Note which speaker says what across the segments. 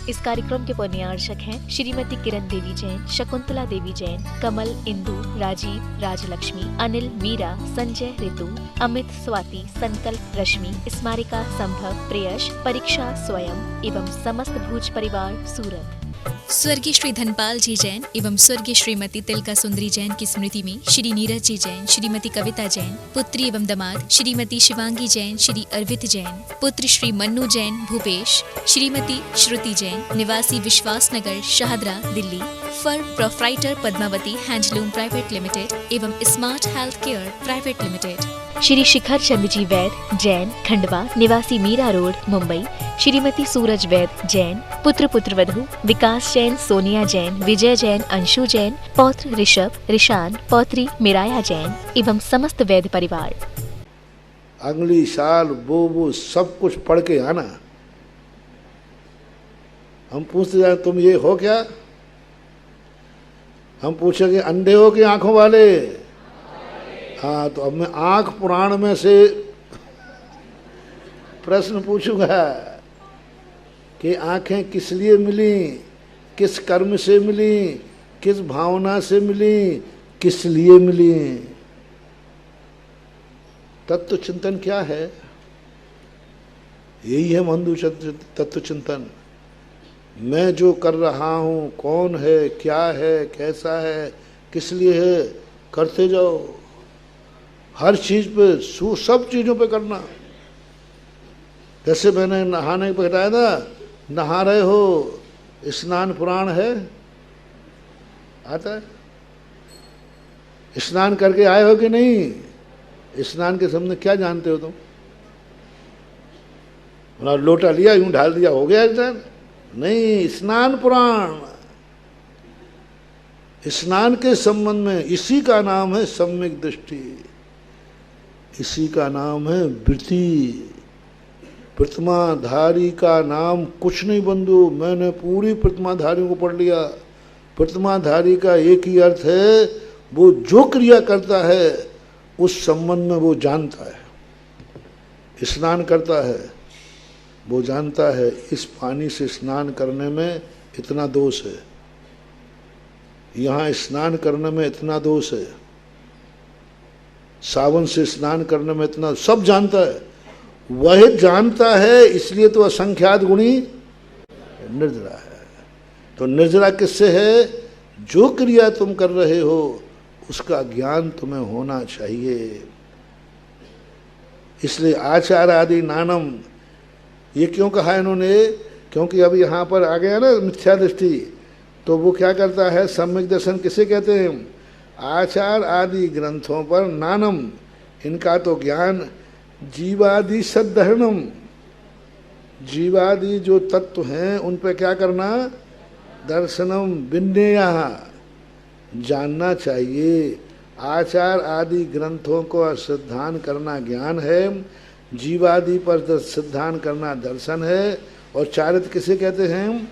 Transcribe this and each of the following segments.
Speaker 1: इस कार्यक्रम के पुण्यार्चक हैं श्रीमती किरण देवी जैन, शकुंतला देवी जैन, कमल, इंदु, राजीव, राजलक्ष्मी, अनिल, मीरा, संजय, ऋतु, अमित, स्वाति, संकल्प, रश्मि, स्मारिका, संभव, प्रेयश, परीक्षा, स्वयं एवं समस्त भूज परिवार सूरत।
Speaker 2: स्वर्गीय श्री धनपाल जी जैन एवं स्वर्गीय श्रीमती तिलका सुंदरी जैन की स्मृति में श्री नीरज जी जैन, श्रीमती कविता जैन, पुत्री एवं दामाद श्रीमती शिवांगी जैन, श्री अर्वित जैन, पुत्र श्री मन्नू जैन भूपेश, श्रीमती श्रुति जैन, निवासी Vishwas Nagar, Shahdara, Delhi, firm proprietor Padmavati handloom private limited एवं smart health care private limited.
Speaker 1: Shri Shikhar Chand ji Vaid Jain, Khandwa, निवासी मीरा रोड, मुंबई, श्रीमती सूरज वैद जैन, पुत्र पुत्रवधू विकास जैन, सोनिया जैन, विजय जैन, अंशु जैन, पौत्र ऋषभ, ऋषान, पौत्री मिराया जैन एवं समस्त वैद परिवार।
Speaker 3: अगली साल वो सब कुछ पढ़ के आना। हम पूछते जाए तुम ये हो क्या, हम पूछेंगे अंधे हो कि आंखों वाले। हाँ, तो अब मैं आंख पुराण में से प्रश्न पूछूंगा कि आंखें किस लिए मिली, किस कर्म से मिली, किस भावना से मिली, किस लिए मिली। तत्व चिंतन क्या है? यही है बंधु तत्व चिंतन। मैं जो कर रहा हूँ कौन है, क्या है, कैसा है, किस लिए है, करते जाओ। हर चीज पे सब चीजों पे करना। जैसे मैंने नहाने पे बताया था, नहा रहे हो, स्नान पुराण है, आता है। स्नान करके आए हो कि नहीं? स्नान के सामने क्या जानते हो तुम? लोटा लिया, यूं ढाल दिया, हो गया स्नान? नहीं, स्नान पुराण। स्नान के संबंध में इसी का नाम है सम्यक दृष्टि, इसी का नाम है वृत्ति। प्रतिमाधारी का नाम कुछ नहीं बंधु। मैंने पूरी प्रतिमाधारियों को पढ़ लिया। प्रतिमाधारी का एक ही अर्थ है, वो जो क्रिया करता है उस संबंध में वो जानता है। स्नान करता है, वो जानता है इस पानी से स्नान करने में इतना दोष है, यहाँ स्नान करने में इतना दोष है, सावन से स्नान करने में इतना, सब जानता है। वह जानता है, इसलिए तो असंख्यात गुणी निर्जरा है। तो निर्जरा किससे है? जो क्रिया तुम कर रहे हो उसका ज्ञान तुम्हें होना चाहिए। इसलिए आचार आदि नानम, ये क्यों कहा इन्होंने? क्योंकि अब यहाँ पर आ गया ना मिथ्या दृष्टि, तो वो क्या करता है? सम्यक दर्शन किसे कहते हैं? आचार आदि ग्रंथों पर नानम, इनका तो ज्ञान जीवादि सद्धरणम, जीवादि जो तत्व हैं उन पे क्या करना? दर्शनम विन्नेया, जानना चाहिए। आचार आदि ग्रंथों को सिद्धांत करना ज्ञान है, जीवादि पर सिद्धांत करना दर्शन है। और चारित्र किसे कहते हैं?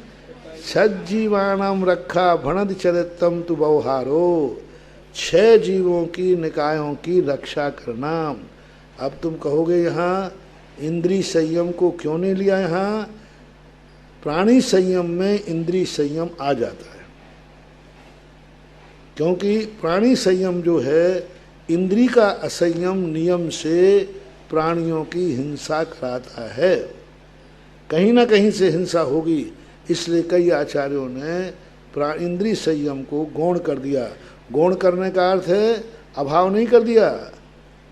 Speaker 3: सज्जीवानम रखा भणद चरितम तु व्यवहारो, 6 जीवों की निकायों की रक्षा करना। अब तुम कहोगे यहाँ इंद्रिय संयम को क्यों नहीं लिया? यहाँ प्राणी संयम में इंद्रिय संयम आ जाता है, क्योंकि प्राणी संयम जो है, इंद्रिय का असंयम नियम से प्राणियों की हिंसा कराता है। कहीं ना कहीं से हिंसा होगी, इसलिए कई आचार्यों ने इंद्रिय संयम को गौण कर दिया। गौण करने का अर्थ है अभाव नहीं कर दिया,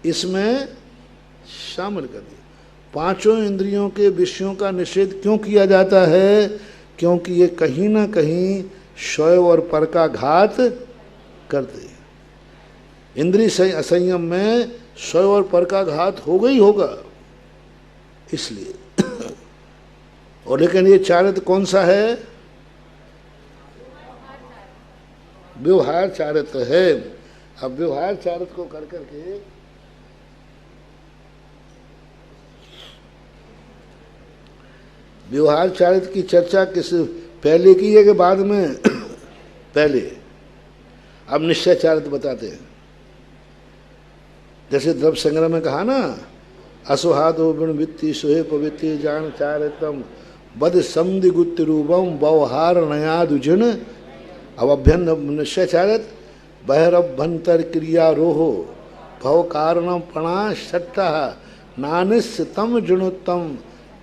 Speaker 3: इसमें शामिल कर दिया। 5 इंद्रियों के विषयों का निषेध क्यों किया जाता है? क्योंकि ये कहीं ना कहीं स्वयं और पर का घात करते हैं। इंद्रिय असंयम में स्वयं और पर का घात होगा ही होगा, इसलिए। और लेकिन ये चारित्र कौन सा है? व्यवहार चारित्र है। अब व्यवहार चारित्र को कर करके व्यवहार चारित्र की चर्चा किस पहले की है कि बाद में? पहले। अब निश्चय चारित्र बताते हैं। जैसे द्रव्य संग्रह में कहा ना, असुहादो विण वित्ती सुहे पवित्री जान चारितम बद समदि गुत्त रूपम व्यवहार नयादुजन। अब अभ्यन निश्चयचारत बहिरभ्यंतर क्रिया रोहो भव कारणम प्रणा सट्टा नानिस तम जुणुत्तम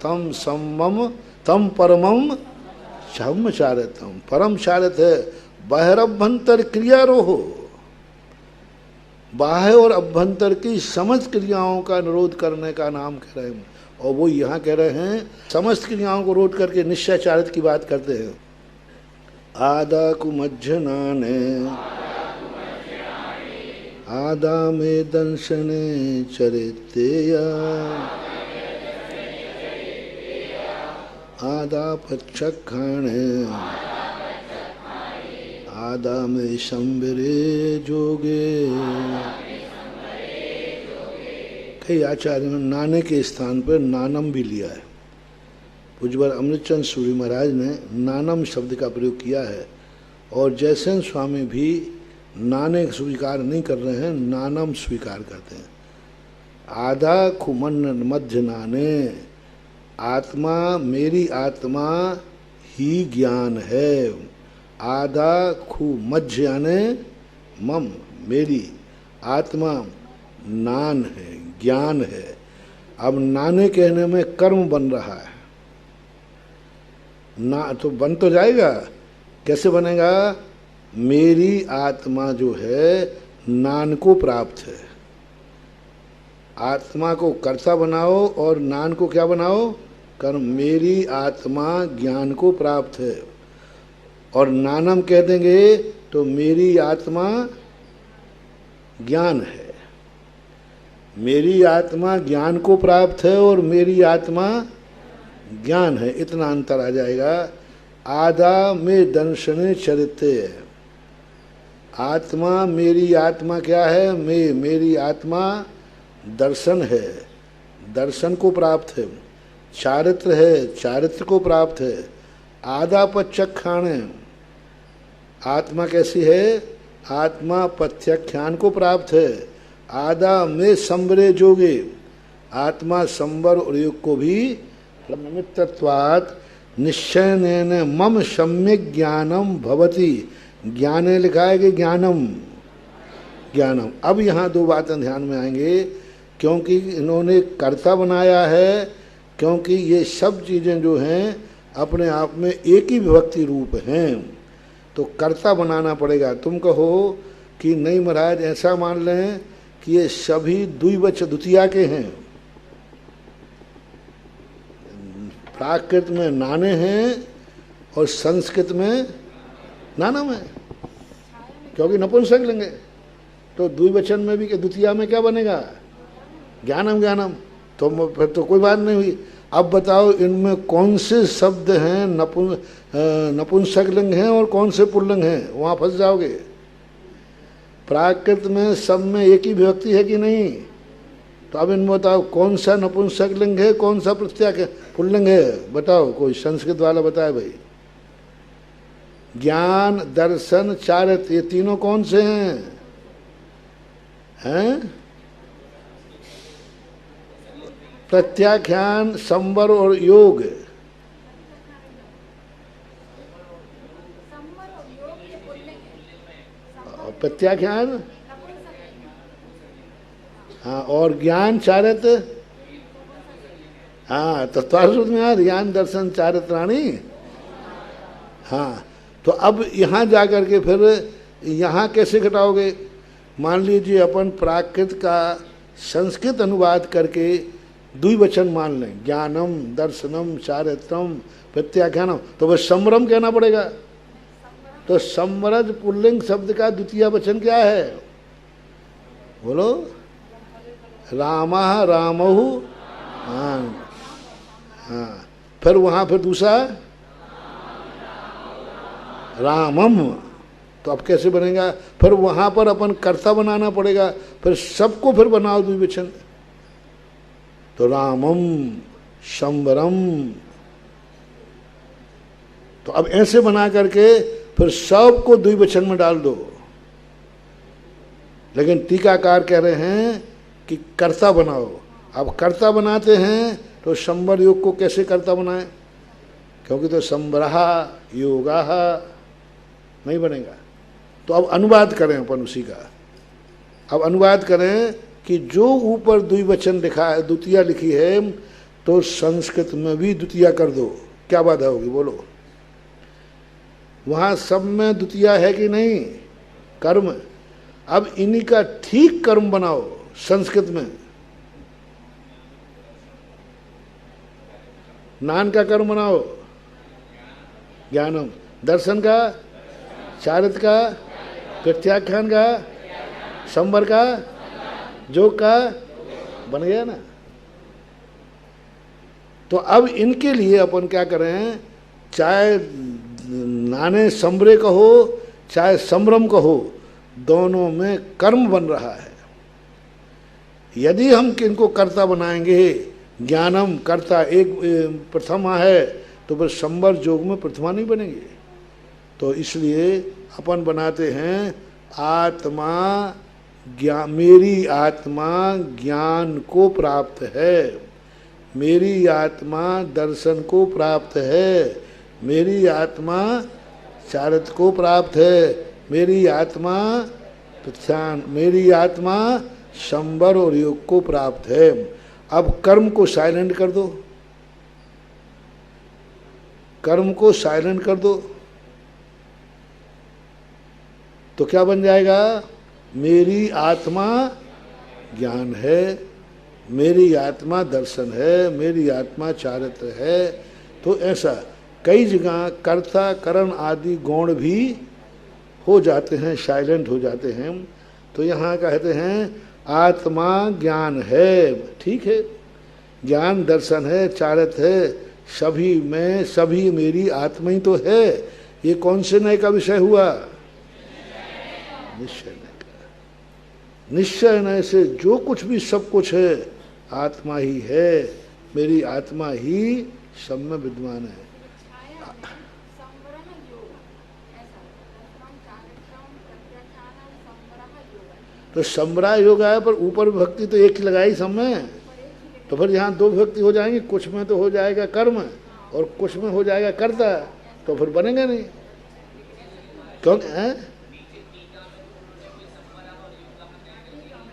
Speaker 3: तम सम्मम तम परमम शम चारतम। परम चारत है बहिरभ्यंतर क्रिया रोहो, बाह्य और अभ्यंतर की समस्त क्रियाओं का निरोध करने का नाम कह रहे हैं। और वो यहाँ कह रहे हैं समस्त क्रियाओं को रोध करके निश्चयचारित की बात करते हैं। आदा कुमज्जनाने आदा में दंशने चरितेया आदा पक्षखाणे आदा में शंबरे जोगे। कई आचार्यों ने नाने के स्थान पर नानम भी लिया है। पूज्यवर अमृतचंद सूरी महाराज ने नानम शब्द का प्रयोग किया है और जयसेन स्वामी भी नाने स्वीकार नहीं कर रहे हैं, नानम स्वीकार करते हैं। आधा खुमन मध्य नाने, आत्मा मेरी आत्मा ही ज्ञान है। आधा खु मध्य याने मम मेरी आत्मा नान है, ज्ञान है। अब नाने कहने में कर्म बन रहा है, ना तो बन तो जाएगा, कैसे बनेगा? मेरी आत्मा जो है नान को प्राप्त है। आत्मा को कर्ता बनाओ और नान को क्या बनाओ? कर्म। मेरी आत्मा ज्ञान को प्राप्त है और नानम कह देंगे तो मेरी आत्मा ज्ञान है। मेरी आत्मा ज्ञान को प्राप्त है और मेरी आत्मा ज्ञान है, इतना अंतर आ जाएगा। आधा में दर्शने चरित्य, आत्मा मेरी आत्मा क्या है? मेरी आत्मा दर्शन है, दर्शन को प्राप्त है। चारित्र है, चारित्र को प्राप्त है। आधा पत्यख्यान, आत्मा कैसी है? आत्मा पत्यख्यान को प्राप्त है। आधा में संबरे जोगे, आत्मा संबर और योग को भी निमित्तत्वात् निश्चयनेन मम सम्यक ज्ञानम भवति। ज्ञाने लिखा है कि ज्ञानम, ज्ञानम। अब यहाँ दो बातें ध्यान में आएंगे, क्योंकि इन्होंने कर्ता बनाया है, क्योंकि ये सब चीज़ें जो हैं अपने आप में एक ही विभक्ति रूप हैं, तो कर्ता बनाना पड़ेगा। तुम कहो कि नहीं महाराज ऐसा मान लें कि ये सभी द्विवचन द्वितीया के हैं, प्राकृत में नाने हैं और संस्कृत में नानम है, क्योंकि नपुंसक लेंगे तो द्विवचन में भी द्वितीया में क्या बनेगा? ज्ञानम ज्ञानम। तो फिर तो कोई बात नहीं हुई। अब बताओ इनमें कौन से शब्द हैं नपुंसक लिंग हैं और कौन से पुल्लिंग हैं? वहाँ फंस जाओगे। प्राकृत में सब में एक ही विभक्ति है कि नहीं? तो अब इनमें बताओ कौन सा नपुंसक लिंग है, कौन सा प्रत्यय पुल्लिंग है? बताओ, कोई संस्कृत वाला बताए भाई। ज्ञान, दर्शन, चारित्र, ये तीनों कौन से हैं? प्रत्याख्यान, संबर और योग। प्रत्याख्यान, हाँ, और ज्ञान चारित्र, हाँ, तो त्वारूद में यार ज्ञान दर्शन चारित्राणी। हाँ, तो अब यहाँ जाकर के फिर यहाँ कैसे घटाओगे? मान लीजिए अपन प्राकृत का संस्कृत अनुवाद करके द्विवचन मान लें, ज्ञानम, दर्शनम, चारित्रम, प्रत्याख्यानम, तो वह संवरम कहना पड़ेगा। तो संवरज पुल्लिंग शब्द का द्वितीय वचन क्या है? बोलो। रामः, रामहु। हाँ हाँ, फिर वहाँ फिर दूसरा रामम। तो अब कैसे बनेगा? फिर वहाँ पर अपन कर्ता बनाना पड़ेगा, फिर सबको फिर बनाओ द्विवचन। तो रामम, शंबरम। तो अब ऐसे बना करके फिर सबको द्विवचन में डाल दो। लेकिन टीकाकार कह रहे हैं कि कर्ता बनाओ। अब कर्ता बनाते हैं तो शंबर योग को कैसे कर्ता बनाए? क्योंकि तो संबरहा योगा नहीं बनेगा। तो अब अनुवाद करें अपन उसी का। अब अनुवाद करें कि जो ऊपर द्विवचन लिखा है, द्वितीया लिखी है, तो संस्कृत में भी द्वितीया कर दो, क्या बाधा होगी बोलो? वहाँ सब में द्वितीया है कि नहीं? कर्म। अब इन्हीं का ठीक कर्म बनाओ संस्कृत में। नान का कर्म बनाओ ज्ञानम, दर्शन का, चारित्र का, प्रत्याख्यान का, संवर का, योग का, बन गया ना। तो अब इनके लिए अपन क्या करें, चाहे नाने संबरे कहो चाहे संभ्रम कहो, दोनों में कर्म बन रहा है। यदि हम किनको कर्ता बनाएंगे, ज्ञानम कर्ता एक प्रथमा है, तो फिर संवर योग में प्रथमा नहीं बनेगी। तो इसलिए अपन बनाते हैं आत्मा ज्ञान, मेरी आत्मा ज्ञान को प्राप्त है, मेरी आत्मा दर्शन को प्राप्त है, मेरी आत्मा चारित्र को प्राप्त है, मेरी आत्मा प्रत्यान, मेरी आत्मा संवर और योग को प्राप्त है। अब कर्म को साइलेंट कर दो, कर्म को साइलेंट कर दो, तो क्या बन जाएगा? मेरी आत्मा ज्ञान है, मेरी आत्मा दर्शन है, मेरी आत्मा चारित्र है। तो ऐसा कई जगह कर्ता करण आदि गौण भी हो जाते हैं, साइलेंट हो जाते हैं। तो यहाँ कहते हैं आत्मा ज्ञान है, ठीक है, ज्ञान दर्शन है, चारित्र है, सभी में सभी मेरी आत्मा ही तो है। ये कौन से नए का विषय हुआ? निश्चय नय का। निश्चय नय से जो कुछ भी सब कुछ है आत्मा ही है, मेरी आत्मा ही सब में विद्यमान है। तो संबरा योग आया, पर ऊपर विभक्ति तो एक ही लगाई सब में, तो फिर यहाँ दो विभक्ति हो जाएंगी, कुछ में तो हो जाएगा कर्म और कुछ में हो जाएगा कर्ता, तो फिर बनेगा नहीं। क्योंकि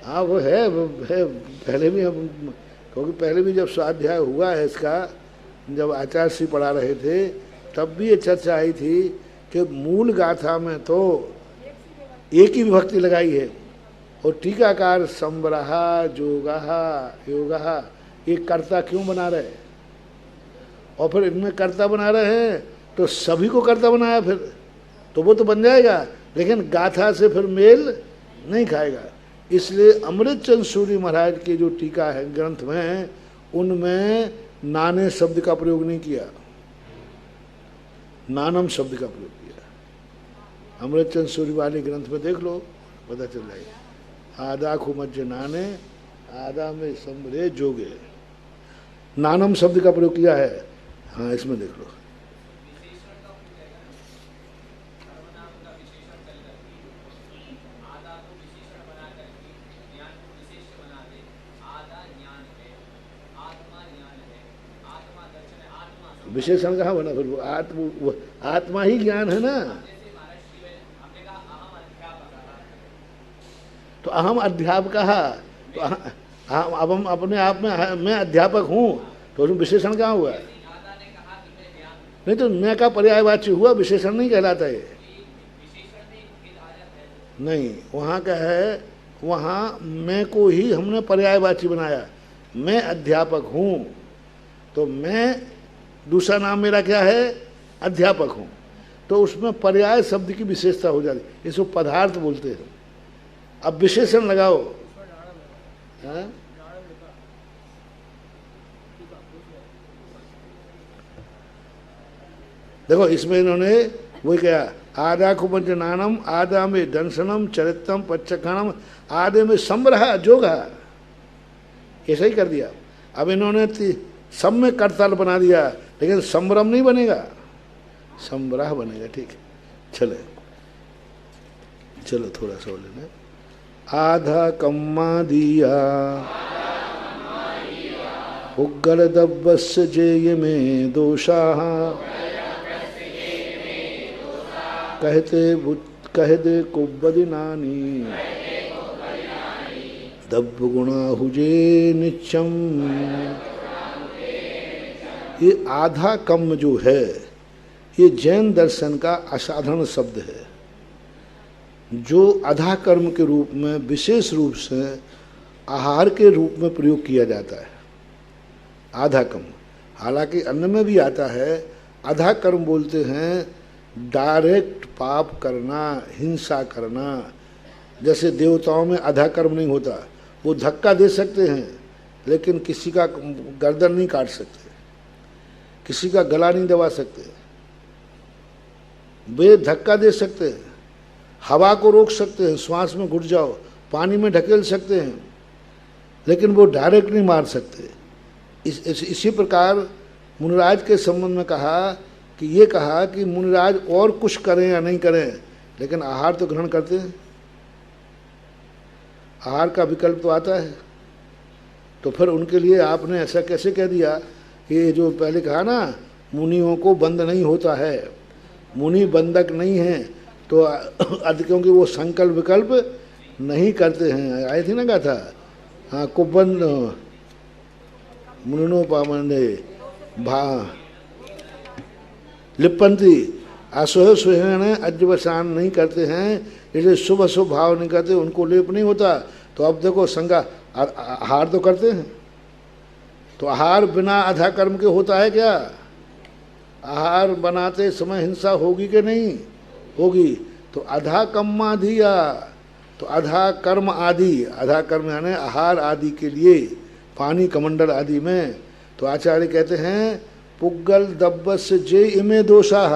Speaker 3: हाँ वो है पहले भी हम, क्योंकि पहले भी जब स्वाध्याय हुआ है इसका, जब आचार्य श्री पढ़ा रहे थे तब भी ये चर्चा आई थी कि मूल गाथा में तो एक ही विभक्ति लगाई है, और टीकाकार संबरहा जोगहा योगहा ये कर्ता क्यों बना रहे? और फिर इनमें कर्ता बना रहे हैं तो सभी को कर्ता बनाया, फिर तो वो तो बन जाएगा, लेकिन गाथा से फिर मेल नहीं खाएगा। इसलिए अमृतचंद सूरी महाराज की जो टीका है ग्रंथ में, उनमें नाने शब्द का प्रयोग नहीं किया, नानम शब्द का प्रयोग किया। अमृतचंद सूरी वाले ग्रंथ में देख लो, पता चल जाएगा। आधा खुमज्ज नाने, आधा में संबरे जोगे, नानम शब्द का प्रयोग किया है। हाँ इसमें देख लो। विशेषण कहाँ बना फिर? वो आत्मा ही ज्ञान है ना। तो अहम अध्यापक, तो अब हम अपने आप में मैं अध्यापक हूँ, तो उसमें विशेषण कहाँ हुआ? नहीं तो मैं का पर्यायवाची हुआ, विशेषण नहीं कहलाता है। नहीं, वहाँ का है, वहाँ मैं को ही हमने पर्यायवाची बनाया, मैं अध्यापक हूँ, तो मैं दूसरा नाम मेरा क्या है? अध्यापक हूँ। तो उसमें पर्याय शब्द की विशेषता हो जाती, इसको पदार्थ बोलते हैं। अब विशेषण लगाओ, हाँ? देखो इसमें इन्होंने वही कहा, आधा कुमंज नानम, आधा में दंशनम चरित्रम पच्चखानम, आधे में संबरहा जोगा, ऐसा ही कर दिया। अब इन्होंने सब में करताल बना दिया, लेकिन संभ्रम नहीं बनेगा, संबरह बनेगा। ठीक है, चलो थोड़ा सा लेना। आधा कम्मा दिया पुग्गलदब्बस्य जेय में दोषाः कहते कुब्बदिनानि दब्ब गुणा हुजे नित्यम। ये आधा कम जो है ये जैन दर्शन का असाधारण शब्द है, जो अधा कर्म के रूप में विशेष रूप से आहार के रूप में प्रयोग किया जाता है। आधा कर्म, हालांकि अन्न में भी आता है। आधा कर्म बोलते हैं डायरेक्ट पाप करना, हिंसा करना। जैसे देवताओं में आधा कर्म नहीं होता, वो धक्का दे सकते हैं लेकिन किसी का गर्दन नहीं काट सकते, किसी का गला नहीं दबा सकते। वे धक्का दे सकते हैं, हवा को रोक सकते हैं, श्वास में घुट जाओ, पानी में ढकेल सकते हैं, लेकिन वो डायरेक्ट नहीं मार सकते। इसी प्रकार मुनिराज के संबंध में कहा कि मुनिराज और कुछ करें या नहीं करें, लेकिन आहार तो ग्रहण करते हैं। आहार का विकल्प तो आता है। तो फिर उनके लिए आपने ऐसा कैसे कह दिया कि ये जो पहले कहा ना, मुनियों को बंद नहीं होता है, मुनि बंधक नहीं है, तो क्योंकि वो संकल्प विकल्प नहीं करते हैं। आई थी ना कहा था, हाँ, कुबंद मुनिनो पामंदे भा लिपंती असोह सुहन अज्वसान नहीं करते हैं, इसलिए शुभ अशुभ भाव नहीं करते, उनको लेप नहीं होता। तो अब देखो संगा आहार तो करते हैं, तो आहार बिना आधा कर्म के होता है क्या? आहार बनाते समय हिंसा होगी कि नहीं होगी? तो आधा कर्माधिया, तो आधा कर्म आदि, आधा कर्म यानी आहार आदि के लिए, पानी कमंडल आदि में। तो आचार्य कहते हैं पुग्गल दब्बस जे इमे दोषाः,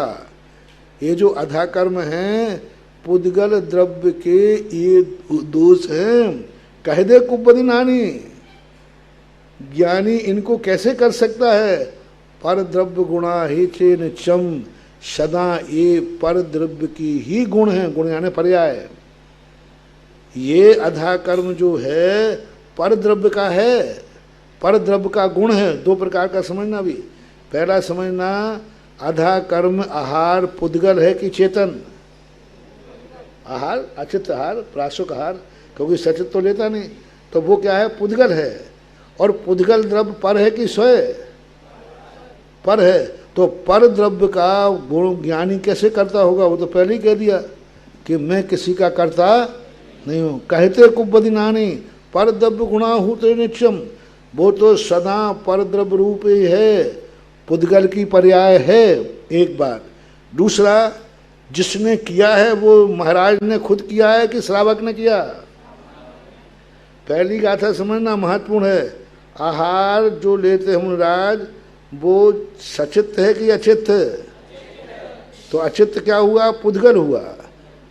Speaker 3: ये जो अधा कर्म हैं पुद्गल द्रव्य के ये दोष हैं। कह दे कुब्बदिनानि, ज्ञानी इनको कैसे कर सकता है? पर द्रव्य गुणा ही चेन चम, सदा ये पर द्रव्य की ही गुण है। गुण यानी पर्याय। ये अधा कर्म जो है पर द्रव्य का है, पर द्रव्य का गुण है। दो प्रकार का समझना भी। पहला समझना, आधा कर्म आहार पुद्गल है कि चेतन? आहार अचित आहार, प्रासुक आहार, क्योंकि सचित तो लेता नहीं, तो वो क्या है? पुद्गल है। और पुद्गल द्रव्य पर है कि स्वयं पर है? तो पर द्रव्य का गुण ज्ञानी कैसे करता होगा? वो तो पहले ही कह दिया कि मैं किसी का करता नहीं हूँ। कहते कुब्बदिनानि पर द्रव्य गुणा होते नित्यम, वो तो सदा पर द्रव्य रूप ही है, पुद्गल की पर्याय है। एक बात। दूसरा, जिसने किया है वो महाराज ने खुद किया है कि श्रावक ने किया? पहली गाथा समझना महत्वपूर्ण है। आहार जो लेते हैं महाराज वो सचित है कि अचित? तो अचित क्या हुआ? पुद्गल हुआ।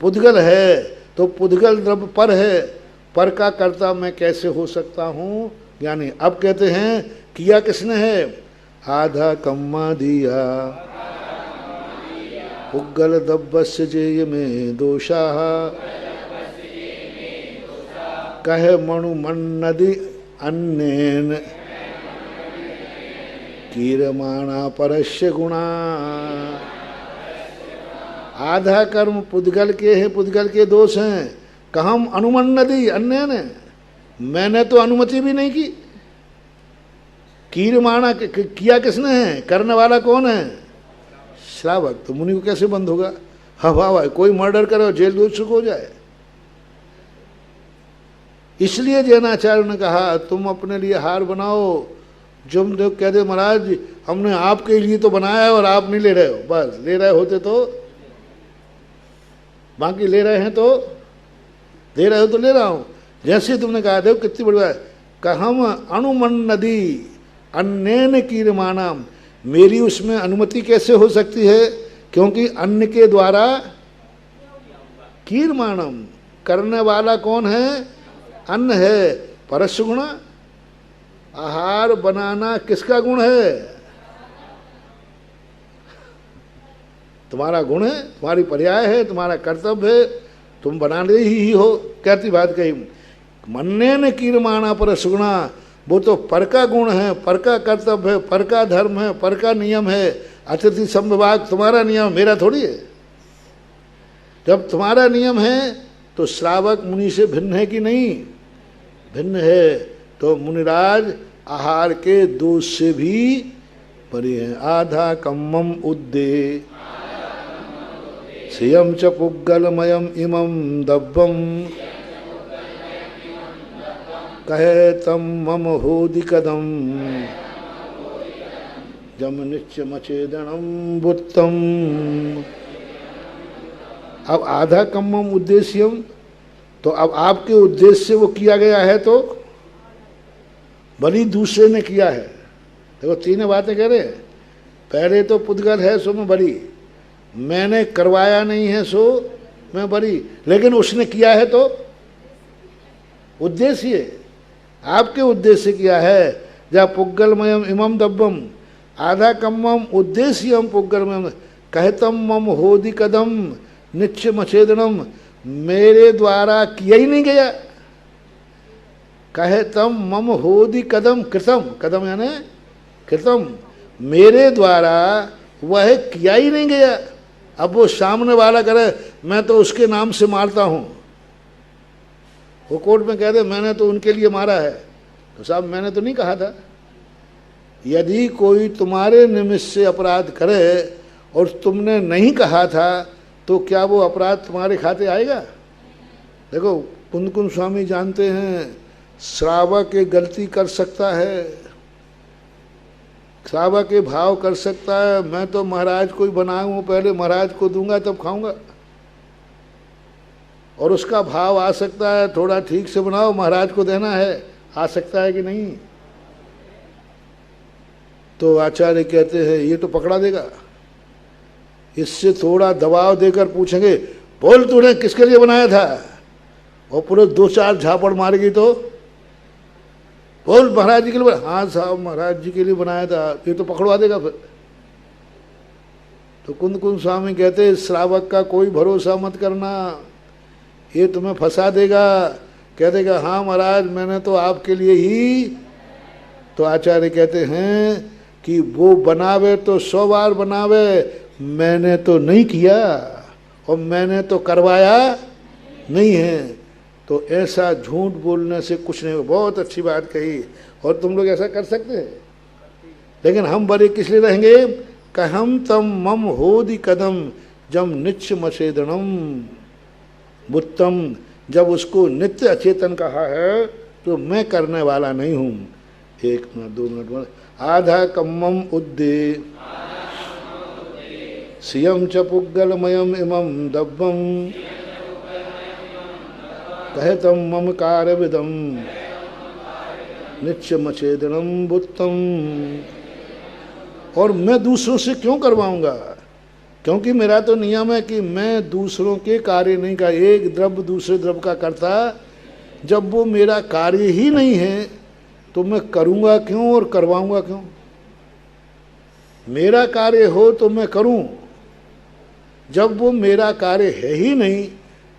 Speaker 3: पुद्गल है तो पुद्गल द्रव्य पर है, पर का कर्ता मैं कैसे हो सकता हूँ? यानी अब कहते हैं किया किसने है? आधा कम्मा दिया पुग्गल दब्बस्य जेय में दोषाः कह मणु मन्नदि अन्नेन कीरमाणा परस्य गुणा। आधा कर्म पुद्गल के हैं, पुद्गल के दोष हैं। कहम अनुमन्नदि अन्नेन, मैंने तो अनुमति भी नहीं की। कीरमाणा किया किसने है? करने वाला कौन है? श्रावक। तो मुनि को कैसे बंद होगा? हवा कोई मर्डर करे जेल दूर चुक हो जाए। इसलिए जैनाचार्य ने कहा तुम अपने लिए हार बनाओ। जब देव कह दे महाराज हमने आपके लिए तो बनाया है और आप नहीं ले रहे हो, बस ले रहे होते तो, बाकी ले रहे हैं तो दे रहे हो तो ले रहा हूं। जैसे तुमने कहा देव कितनी बड़ी बात, कहम अनुमन्नदि अन्नेन कीरमाणम, मेरी उसमें अनुमति कैसे हो सकती है? क्योंकि अन्न के द्वारा कीरमाणम, करने वाला कौन है? अन्न है। परस्य गुण, आहार बनाना किसका गुण है? तुम्हारा गुण है, तुम्हारी पर्याय है, तुम्हारा कर्तव्य है, तुम बनाने ही हो। कहती बात कही मन्ने न कीरमाणा परस्य गुणा, वो तो पर का गुण है, पर का कर्तव्य है, पर का धर्म है, पर का नियम है। अतिथि संविभाग तुम्हारा नियम, मेरा थोड़ी है। जब तुम्हारा नियम है तो श्रावक मुनि से भिन्न है कि नहीं? भिन्न है। तो मुनिराज आहार के दोष से भी परे हैं। आधा कम्मम उद्दे श्रियम च पुग्गलमयम इमं दब्बम कहे तम मम होदि कदम जम नित्य मचेदनम बुत्तम। अब आधा कम्मम उद्देश्यम, तो अब आपके उद्देश्य से वो किया गया है, तो बलि दूसरे ने किया है। देखो तीन बातें कह रहे हैं। पहले तो पुद्गल है सो मैं बलि, मैंने करवाया नहीं है सो मैं बलि, लेकिन उसने किया है तो उद्देश्य, आपके उद्देश्य से किया है। जब पुग्गलमयम इमम दब्बम आधा कम्मम उद्देश्यम पुग्गलमयम कहतम मम होदि कदम नित्य मछेदनम, मेरे द्वारा किया ही नहीं गया। कहतम मम होदि कदम कृतम, कदम यानी कृतम, मेरे द्वारा वह किया ही नहीं गया। अब वो सामने वाला करे मैं तो उसके नाम से मारता हूँ, वो कोर्ट में कह दे मैंने तो उनके लिए मारा है, तो साहब मैंने तो नहीं कहा था। यदि कोई तुम्हारे निमित्त से अपराध करे और तुमने नहीं कहा था तो क्या वो अपराध तुम्हारे खाते आएगा? देखो कुंदकुंद स्वामी जानते हैं श्रावक एक गलती कर सकता है, श्रावक के भाव कर सकता है, मैं तो महाराज को ही बनाऊं, पहले महाराज को दूंगा तब खाऊंगा, और उसका भाव आ सकता है थोड़ा ठीक से बनाओ महाराज को देना है, आ सकता है कि नहीं? तो आचार्य कहते हैं ये तो पकड़ा देगा। इससे थोड़ा दबाव देकर पूछेंगे बोल तूने किसके लिए बनाया था, और पूरे दो चार झापड़ मारेगी तो बोल महाराज जी के लिए, हाँ साहब महाराज जी के लिए बनाया था, ये तो पकड़वा देगा फिर। तो कुंदकुंद स्वामी कहते हैं श्रावक का कोई भरोसा मत करना, ये तुम्हें फंसा देगा, कह देगा हाँ महाराज मैंने तो आपके लिए ही। तो आचार्य कहते हैं कि वो बनावे तो 100 बार बनावे, मैंने तो नहीं किया और मैंने तो करवाया नहीं है। तो ऐसा झूठ बोलने से कुछ नहीं। बहुत अच्छी बात कही, और तुम लोग ऐसा कर सकते हैं, लेकिन हम बड़े किस लिए रहेंगे? कहम तम मम होदि कदम जम नित्य मसेदनम बुत्तम, जब उसको नित्य अचेतन कहा है तो मैं करने वाला नहीं हूँ। 1 मिनट 2 मिनट आधा कम्मम उद्दे श्रियम च पुग्गलमयम इमं दब्बम कहतम मम कार्यविदम नित्य मचेदनम बुत्तम। और मैं दूसरों से क्यों करवाऊंगा? क्योंकि मेरा तो नियम है कि मैं दूसरों के कार्य नहीं का, एक द्रव्य दूसरे द्रव्य का करता। जब वो मेरा कार्य ही नहीं है तो मैं करूंगा क्यों और करवाऊंगा क्यों? मेरा कार्य हो तो मैं करूं, जब वो मेरा कार्य है ही नहीं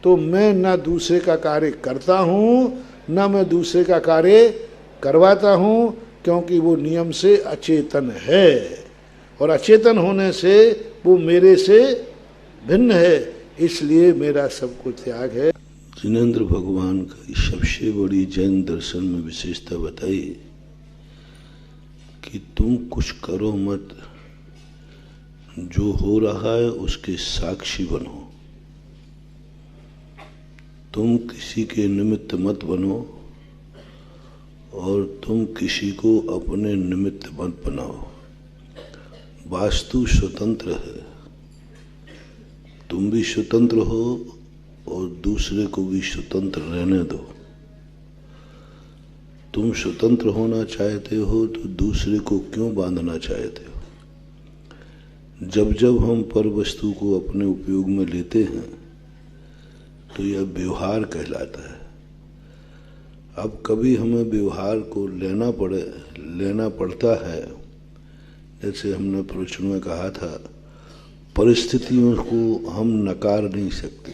Speaker 3: तो मैं ना दूसरे का कार्य करता हूँ ना मैं दूसरे का कार्य करवाता हूँ, क्योंकि वो नियम से अचेतन है, और अचेतन होने से वो मेरे से भिन्न है, इसलिए मेरा सबको त्याग है। जिनेंद्र भगवान का सबसे बड़ी जैन दर्शन में विशेषता बताई कि तुम कुछ करो मत, जो हो रहा है उसके साक्षी बनो। तुम किसी के निमित्त मत बनो और तुम किसी को अपने निमित्त मत बनाओ। वास्तु स्वतंत्र है, तुम भी स्वतंत्र हो और दूसरे को भी स्वतंत्र रहने दो। तुम स्वतंत्र होना चाहते हो तो दूसरे को क्यों बांधना चाहते हो? जब जब हम पर वस्तु को अपने उपयोग में लेते हैं तो यह व्यवहार कहलाता है। अब कभी हमें व्यवहार को लेना पड़ता है, जैसे हमने प्रश्न में कहा था, परिस्थितियों को हम नकार नहीं सकते,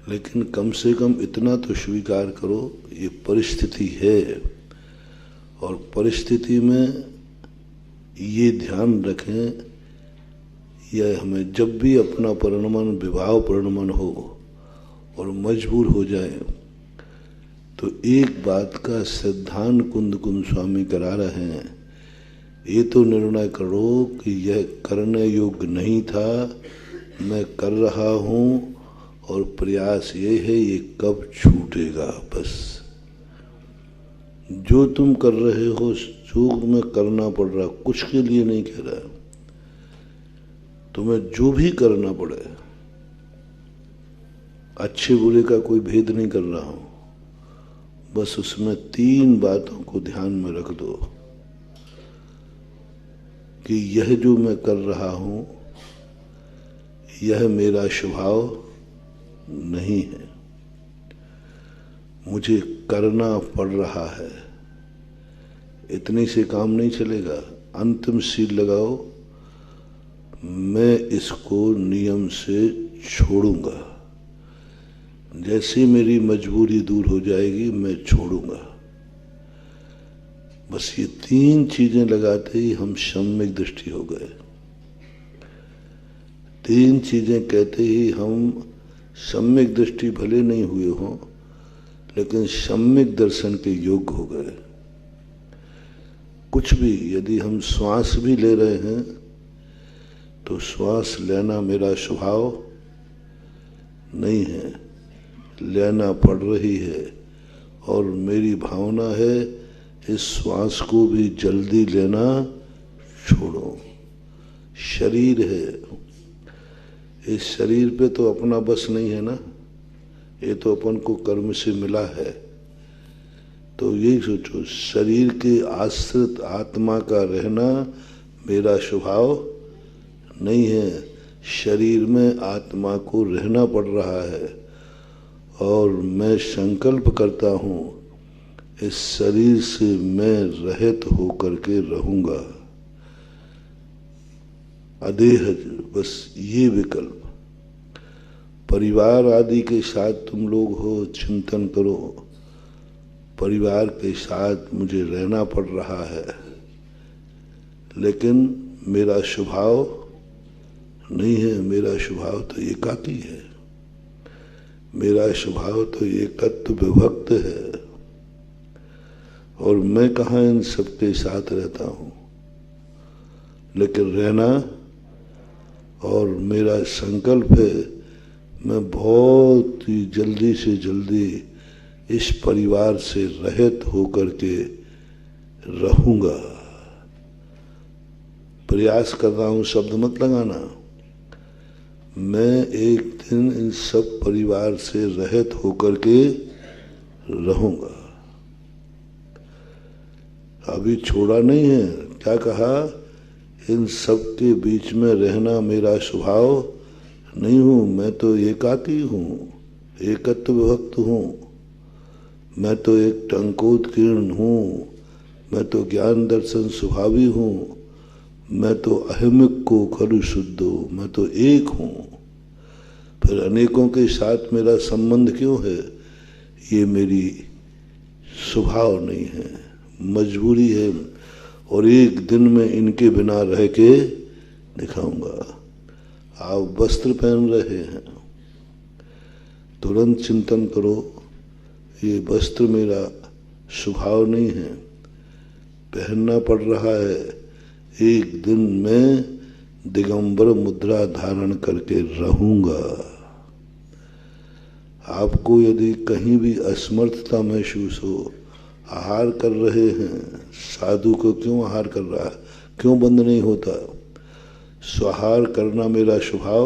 Speaker 3: लेकिन कम से कम इतना तो स्वीकार करो ये परिस्थिति है और परिस्थिति में ये ध्यान रखें, यह हमें जब भी अपना परिणमन, विवाह परिणमन हो और मजबूर हो जाए, तो एक बात का सिद्धांत कुंद स्वामी करा रहे हैं, ये तो निर्णय करो कि यह करने योग्य नहीं था, मैं कर रहा हूँ और प्रयास ये है ये कब छूटेगा। बस जो तुम कर रहे हो, जो तुम्हें करना पड़ रहा, कुछ के लिए नहीं कह रहा, तुम्हें जो भी करना पड़े, अच्छे बुरे का कोई भेद नहीं कर रहा हूं, बस उसमें 3 बातों को ध्यान में रख दो कि यह जो मैं कर रहा हूं यह मेरा स्वभाव नहीं है, मुझे करना पड़ रहा है। इतने से काम नहीं चलेगा, अंतिम सील लगाओ, मैं इसको नियम से छोड़ूंगा, जैसे मेरी मजबूरी दूर हो जाएगी मैं छोड़ूंगा। बस ये 3 चीजें लगाते ही हम सम्यक दृष्टि हो गए। 3 चीजें कहते ही हम सम्यक दृष्टि भले नहीं हुए हों, लेकिन सम्यक दर्शन के योग्य हो गए। कुछ भी, यदि हम श्वास भी ले रहे हैं तो श्वास लेना मेरा स्वभाव नहीं है, लेना पड़ रही है, और मेरी भावना है इस श्वास को भी जल्दी लेना छोड़ो। शरीर है, इस शरीर पे तो अपना बस नहीं है ना, ये तो अपन को कर्म से मिला है। तो यही सोचो, शरीर के आश्रित आत्मा का रहना मेरा स्वभाव नहीं है, शरीर में आत्मा को रहना पड़ रहा है, और मैं संकल्प करता हूँ इस शरीर से मैं रहित होकर के रहूंगा। अदेहज, बस ये विकल्प। परिवार आदि के साथ तुम लोग हो, चिंतन करो, परिवार के साथ मुझे रहना पड़ रहा है, लेकिन मेरा स्वभाव नहीं है, मेरा स्वभाव तो एकाकी है, मेरा स्वभाव तो एकत्व विभक्त है, और मैं कहाँ इन सबके साथ रहता हूँ। लेकिन रहना, और मेरा संकल्प है मैं बहुत ही जल्दी से जल्दी इस परिवार से रहित होकर के रहूंगा। प्रयास कर रहा हूं शब्द मत लगाना, मैं एक दिन इन सब परिवार से रहित होकर के रहूंगा। अभी छोड़ा नहीं है, क्या कहा, इन सब के बीच में रहना मेरा स्वभाव नहीं हूं, मैं तो एकाकी हूं, एकत्व विभक्त हूं, मैं तो एक टंकोत्कीर्ण हूं, मैं तो ज्ञान दर्शन स्वभावी हूं, मैं तो अहमिक को खरु शुद्धो, मैं तो एक हूं। फिर अनेकों के साथ मेरा संबंध क्यों है? ये मेरी स्वभाव नहीं है, मजबूरी है, और एक दिन में इनके बिना रह के दिखाऊंगा। आप वस्त्र पहन रहे हैं, तुरंत चिंतन करो ये वस्त्र मेरा स्वभाव नहीं है, पहनना पड़ रहा है, एक दिन मैं दिगंबर मुद्रा धारण करके रहूंगा। आपको यदि कहीं भी असमर्थता महसूस हो, आहार कर रहे हैं, साधु को क्यों आहार कर रहा है, क्यों बंद नहीं होता? स्वाहार करना मेरा स्वभाव,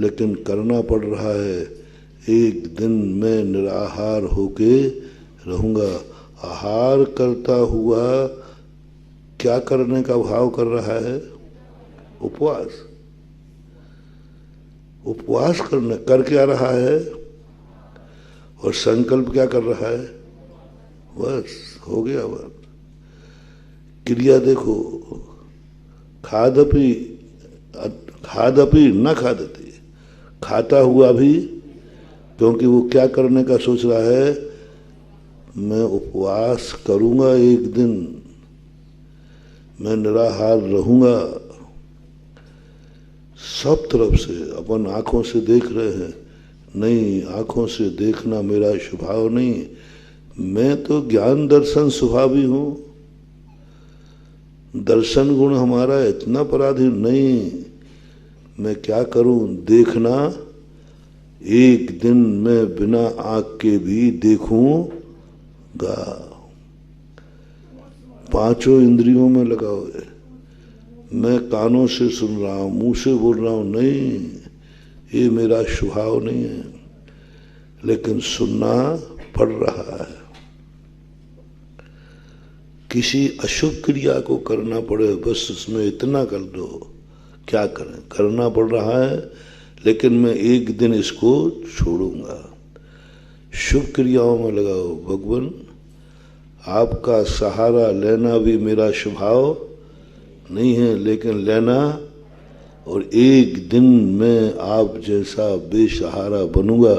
Speaker 3: लेकिन करना पड़ रहा है, एक दिन मैं निराहार होके रहूंगा। आहार करता हुआ क्या करने का भाव कर रहा है? उपवास। उपवास करने कर क्या रहा है, और संकल्प क्या कर रहा है? बस हो गया बात। क्रिया देखो, खादपि न खादति, खाता हुआ भी, क्योंकि वो क्या करने का सोच रहा है, मैं उपवास करूंगा, एक दिन मैं निराहार रहूंगा। सब तरफ से अपन आंखों से देख रहे हैं, नहीं, आंखों से देखना मेरा स्वभाव नहीं। मैं तो ज्ञान दर्शन स्वभावी हूं, दर्शन गुण हमारा इतना पराधीन नहीं। मैं क्या करूं, देखना। एक दिन मैं बिना आंख के भी देखूंगा। पांचों इंद्रियों में लगा हुआ है। मैं कानों से सुन रहा हूं, मुंह से बोल रहा हूं, नहीं, ये मेरा स्वभाव नहीं है, लेकिन सुनना पड़ रहा है। किसी अशुभ क्रिया को करना पड़े, बस उसमें इतना कर दो, क्या करें, करना पड़ रहा है, लेकिन मैं एक दिन इसको छोड़ूंगा। शुभ क्रियाओं में लगाओ। भगवान, आपका सहारा लेना भी मेरा स्वभाव नहीं है, लेकिन लेना, और एक दिन मैं आप जैसा बेसहारा बनूंगा,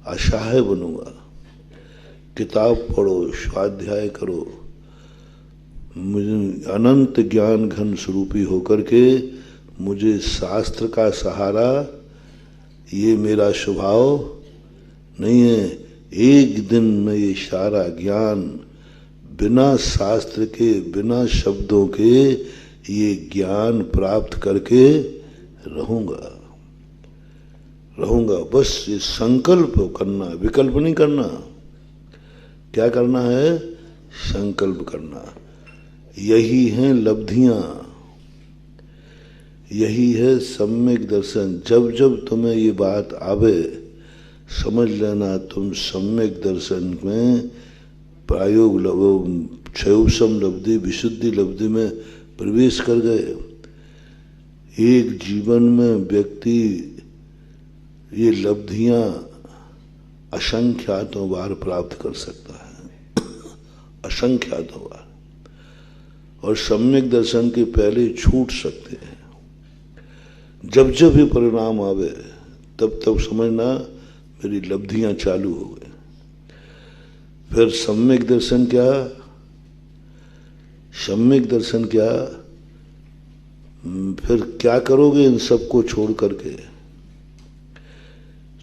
Speaker 3: असहाय बनूंगा। किताब पढ़ो, स्वाध्याय करो, मुझे अनंत ज्ञान घन स्वरूपी होकर के मुझे शास्त्र का सहारा, ये मेरा स्वभाव नहीं है। एक दिन मैं ये सारा ज्ञान बिना शास्त्र के, बिना शब्दों के, ये ज्ञान प्राप्त करके रहूंगा। बस ये संकल्प करना, विकल्प नहीं करना। क्या करना है? संकल्प करना। यही है लब्धियां, यही है सम्यक दर्शन। जब जब तुम्हें ये बात आवे, समझ लेना तुम सम्यक दर्शन में प्रायोग क्षयोपम लब्धि, विशुद्धि लब्धि में प्रवेश कर गए। एक जीवन में व्यक्ति ये लब्धियां असंख्यातों बार प्राप्त कर सकता है, असंख्यातों बार, और सम्यक दर्शन के पहले छूट सकते हैं। जब जब ये परिणाम आवे, तब तब समझना मेरी लब्धियां चालू हो गई। फिर सम्यक दर्शन क्या? सम्यक दर्शन क्या? फिर क्या करोगे इन सबको छोड़ करके?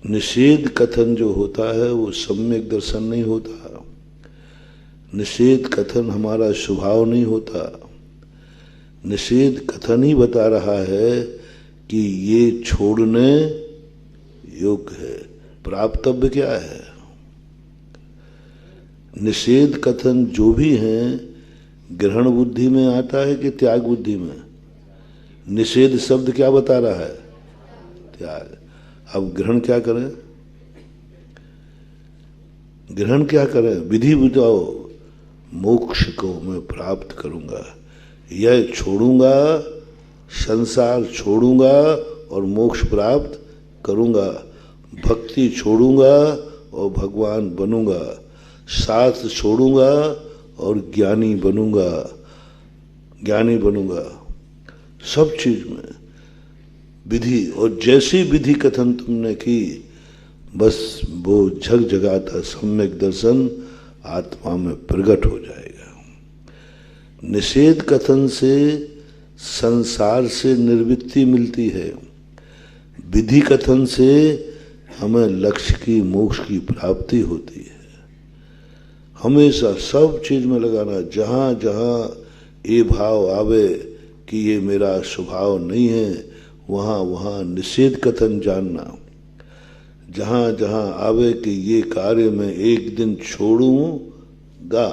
Speaker 3: निषेध कथन जो होता है वो सम्यक दर्शन नहीं होता। निषेध कथन हमारा स्वभाव नहीं होता। निषेध कथन ही बता रहा है कि ये छोड़ने योग्य है। प्राप्तव्य क्या है? निषेध कथन जो भी हैं, ग्रहण बुद्धि में आता है कि त्याग बुद्धि में? निषेध शब्द क्या बता रहा है? त्याग। अब ग्रहण क्या करें? ग्रहण क्या करें? विधि बताओ। मोक्ष को मैं प्राप्त करूंगा, यह छोड़ूंगा, संसार छोड़ूंगा और मोक्ष प्राप्त करूंगा। भक्ति छोड़ूंगा और भगवान बनूंगा। शास्त्र छोड़ूंगा और ज्ञानी बनूंगा, ज्ञानी बनूंगा। सब चीज में विधि, और जैसी विधि कथन तुमने की, बस वो झग जगाता सम्यक दर्शन आत्मा में प्रकट हो जाएगा। निषेध कथन से संसार से निर्वृत्ति मिलती है। विधि कथन से हमें लक्ष्य की, मोक्ष की प्राप्ति होती है। हमेशा सब चीज में लगाना, जहां जहां ये भाव आवे कि ये मेरा स्वभाव नहीं है, वहां वहां निषेध कथन जानना। जहां जहां आवे कि ये कार्य में एक दिन छोड़ूंगा,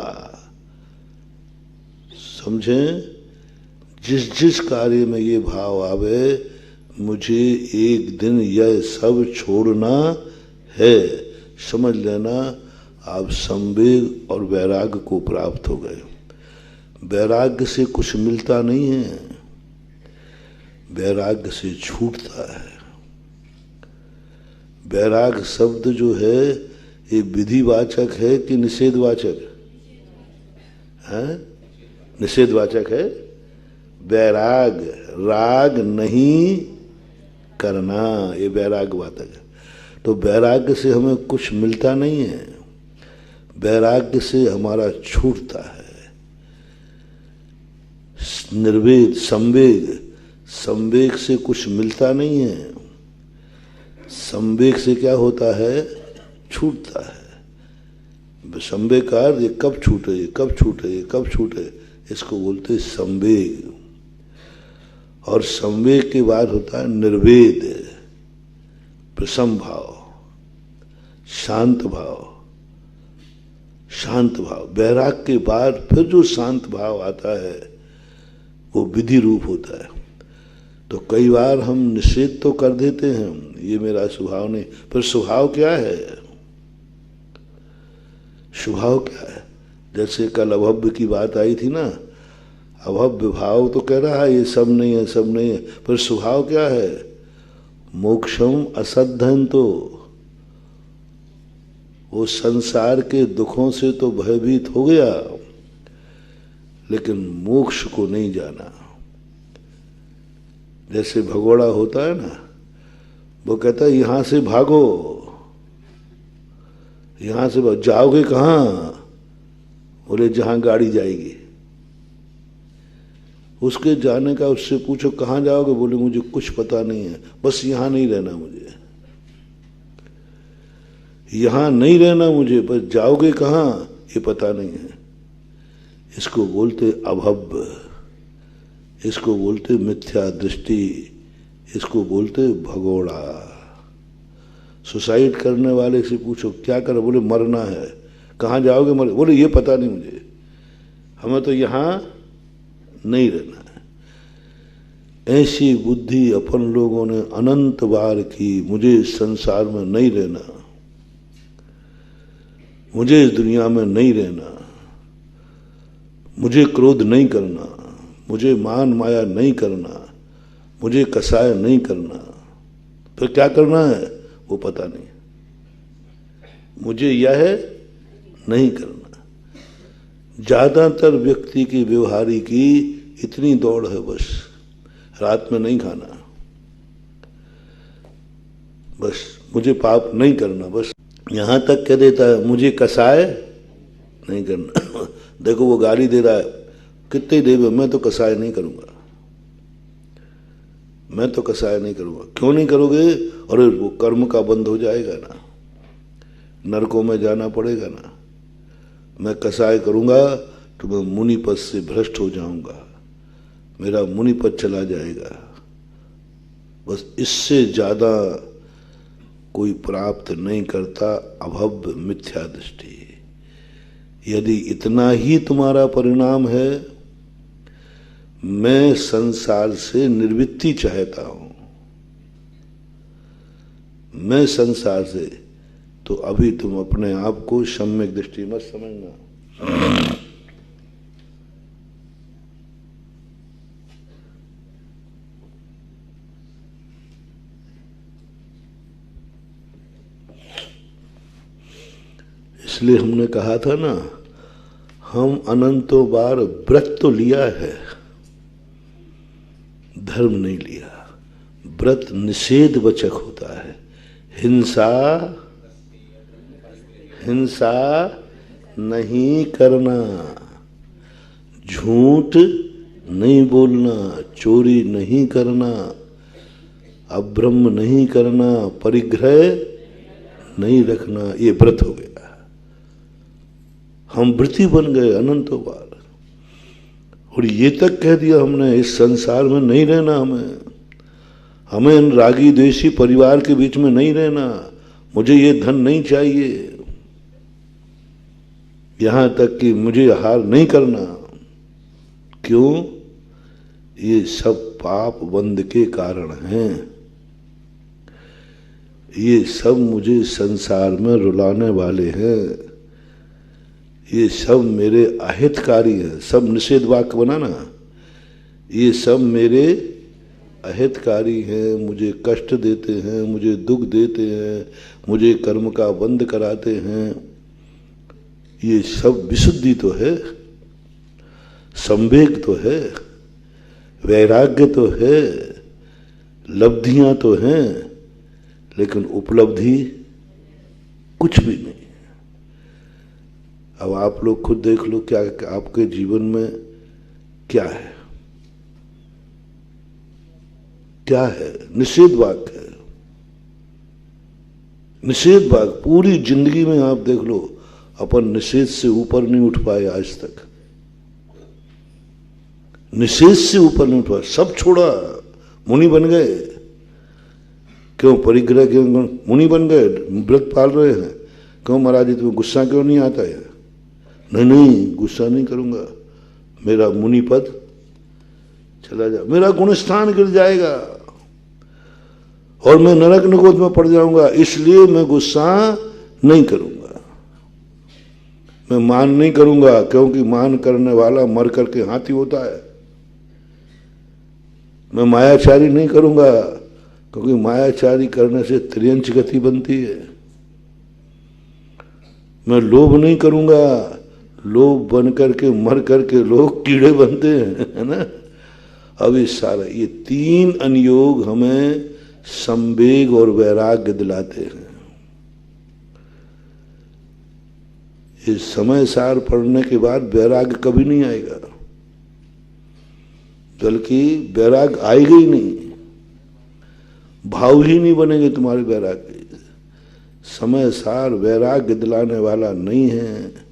Speaker 3: समझें? जिस जिस कार्य में ये भाव आवे, मुझे एक दिन यह सब छोड़ना है, समझ लेना आप संवेग और वैराग्य को प्राप्त हो गए। वैराग्य से कुछ मिलता नहीं है, वैराग्य से छूटता है। वैराग शब्द जो है ये विधिवाचक है कि निषेधवाचक है? निषेधवाचक है। वैराग, राग नहीं करना, ये वैराग वाचक है। तो वैराग्य से हमें कुछ मिलता नहीं है। वैराग्य से हमारा छूटता है। निर्वेद, संवेग, संवेग से कुछ मिलता नहीं है। संवेग से क्या होता है? छूटता है। संवेग का अर्थ ये कब छूटे, ये कब छूटे, ये कब छूटे, इसको बोलते संवेग। और संवेग के बाद होता है निर्वेद, प्रसन्न भाव, शांत भाव। शांत भाव, वैराग के बाद फिर जो शांत भाव आता है वो विधि रूप होता है। तो कई बार हम निषेध तो कर देते हैं, ये मेरा स्वभाव नहीं, पर स्वभाव क्या है? स्वभाव क्या है? जैसे कल अभव्य की बात आई थी ना, अभव्य भाव तो कह रहा है ये सब नहीं है, सब नहीं है, पर स्वभाव क्या है? मोक्षम असद्धन, तो वो संसार के दुखों से तो भयभीत हो गया, लेकिन मोक्ष को नहीं जाना। जैसे भगोड़ा होता है ना, वो कहता है यहां से भागो, यहां से जाओगे कहां? बोले जहां गाड़ी जाएगी। उसके जाने का उससे पूछो कहां जाओगे? बोले मुझे कुछ पता नहीं है, बस यहां नहीं रहना मुझे, यहां नहीं रहना मुझे, बस जाओगे कहां ये पता नहीं है। इसको बोलते अभव्य, इसको बोलते मिथ्या दृष्टि, इसको बोलते भगोड़ा। सुसाइड करने वाले से पूछो क्या करो? बोले मरना है। कहाँ जाओगे? मर। बोले ये पता नहीं मुझे, हमें तो यहाँ नहीं रहना है। ऐसी बुद्धि अपन लोगों ने अनंत बार की, मुझे इस संसार में नहीं रहना, मुझे इस दुनिया में नहीं रहना, मुझे क्रोध नहीं करना, मुझे मान माया नहीं करना, मुझे कसाय नहीं करना। फिर क्या करना है वो पता नहीं, मुझे यह नहीं करना। ज्यादातर व्यक्ति की व्यवहारी की इतनी दौड़ है, बस रात में नहीं खाना, बस मुझे पाप नहीं करना, बस यहां तक कह देता है मुझे कसाय नहीं करना। देखो वो गाली दे रहा है, कितनी देर में, मैं तो कसाय नहीं करूंगा, मैं तो कसाय नहीं करूंगा। क्यों नहीं करोगे? और वो कर्म का बंद हो जाएगा ना, नरकों में जाना पड़ेगा ना। मैं कसाय करूंगा तो मैं मुनि पद से भ्रष्ट हो जाऊंगा, मेरा मुनि पद चला जाएगा। बस इससे ज्यादा कोई प्राप्त नहीं करता अभव्य मिथ्या दृष्टि। यदि इतना ही तुम्हारा परिणाम है, मैं संसार से निर्वृत्ति चाहता हूं, मैं संसार से, तो अभी तुम अपने आप को सम्यक दृष्टि मत समझना। इसलिए हमने कहा था ना, हम अनंतों बार व्रत तो लिया है, धर्म नहीं लिया। व्रत निषेध वचक होता है। हिंसा, हिंसा नहीं करना, झूठ नहीं बोलना, चोरी नहीं करना, अब्रह्म नहीं करना, परिग्रह नहीं रखना, ये व्रत हो गया। हम व्रती बन गए अनंतों बार। और ये तक कह दिया हमने, इस संसार में नहीं रहना, हमें इन रागी द्वेषी परिवार के बीच में नहीं रहना, मुझे ये धन नहीं चाहिए, यहां तक कि मुझे हार नहीं करना। क्यों? ये सब पाप बंध के कारण हैं। ये सब मुझे संसार में रुलाने वाले हैं, ये सब मेरे अहितकारी हैं। सब निषेध वाक्य बना ना, ये सब मेरे अहितकारी हैं, मुझे कष्ट देते हैं, मुझे दुख देते हैं, मुझे कर्म का बंध कराते हैं। ये सब विशुद्धि तो है, संवेग तो है, वैराग्य तो है, लब्धियां तो हैं, लेकिन उपलब्धि कुछ भी नहीं। अब आप लोग खुद देख लो क्या आपके जीवन में क्या है, क्या है? निषेध वाक्य है, निषेध वाक्य। पूरी जिंदगी में आप देख लो अपन निषेध से ऊपर नहीं उठ पाए आज तक, निषेध से ऊपर नहीं उठ पाए, सब छोड़ा, मुनि बन गए। क्यों? परिग्रह, क्यों मुनि बन गए, व्रत पाल रहे हैं। क्यों महाराज जी तुम्हें गुस्सा क्यों नहीं आता है? नहीं, गुस्सा नहीं करूंगा, मेरा मुनि पद चला जा, मेरा गुणस्थान गिर जाएगा और मैं नरक निगोद में पड़ जाऊंगा, इसलिए मैं गुस्सा नहीं करूंगा, मैं मान नहीं करूंगा, क्योंकि मान करने वाला मर करके हाथी होता है। मैं मायाचारी नहीं करूंगा, क्योंकि मायाचारी करने से त्रियंच गति बनती है। मैं लोभ नहीं करूंगा, लोभ बन करके मर करके लोग कीड़े बनते हैं, है ना। अब इस सारा ये तीन अनुयोग हमें संवेग और वैराग्य दिलाते हैं। इस समय सार पढ़ने के बाद वैराग्य कभी नहीं आएगा, बल्कि वैराग्य आएगा ही नहीं, भाव ही नहीं बनेंगे तुम्हारे वैराग्य। समय सार वैराग्य दिलाने वाला नहीं है।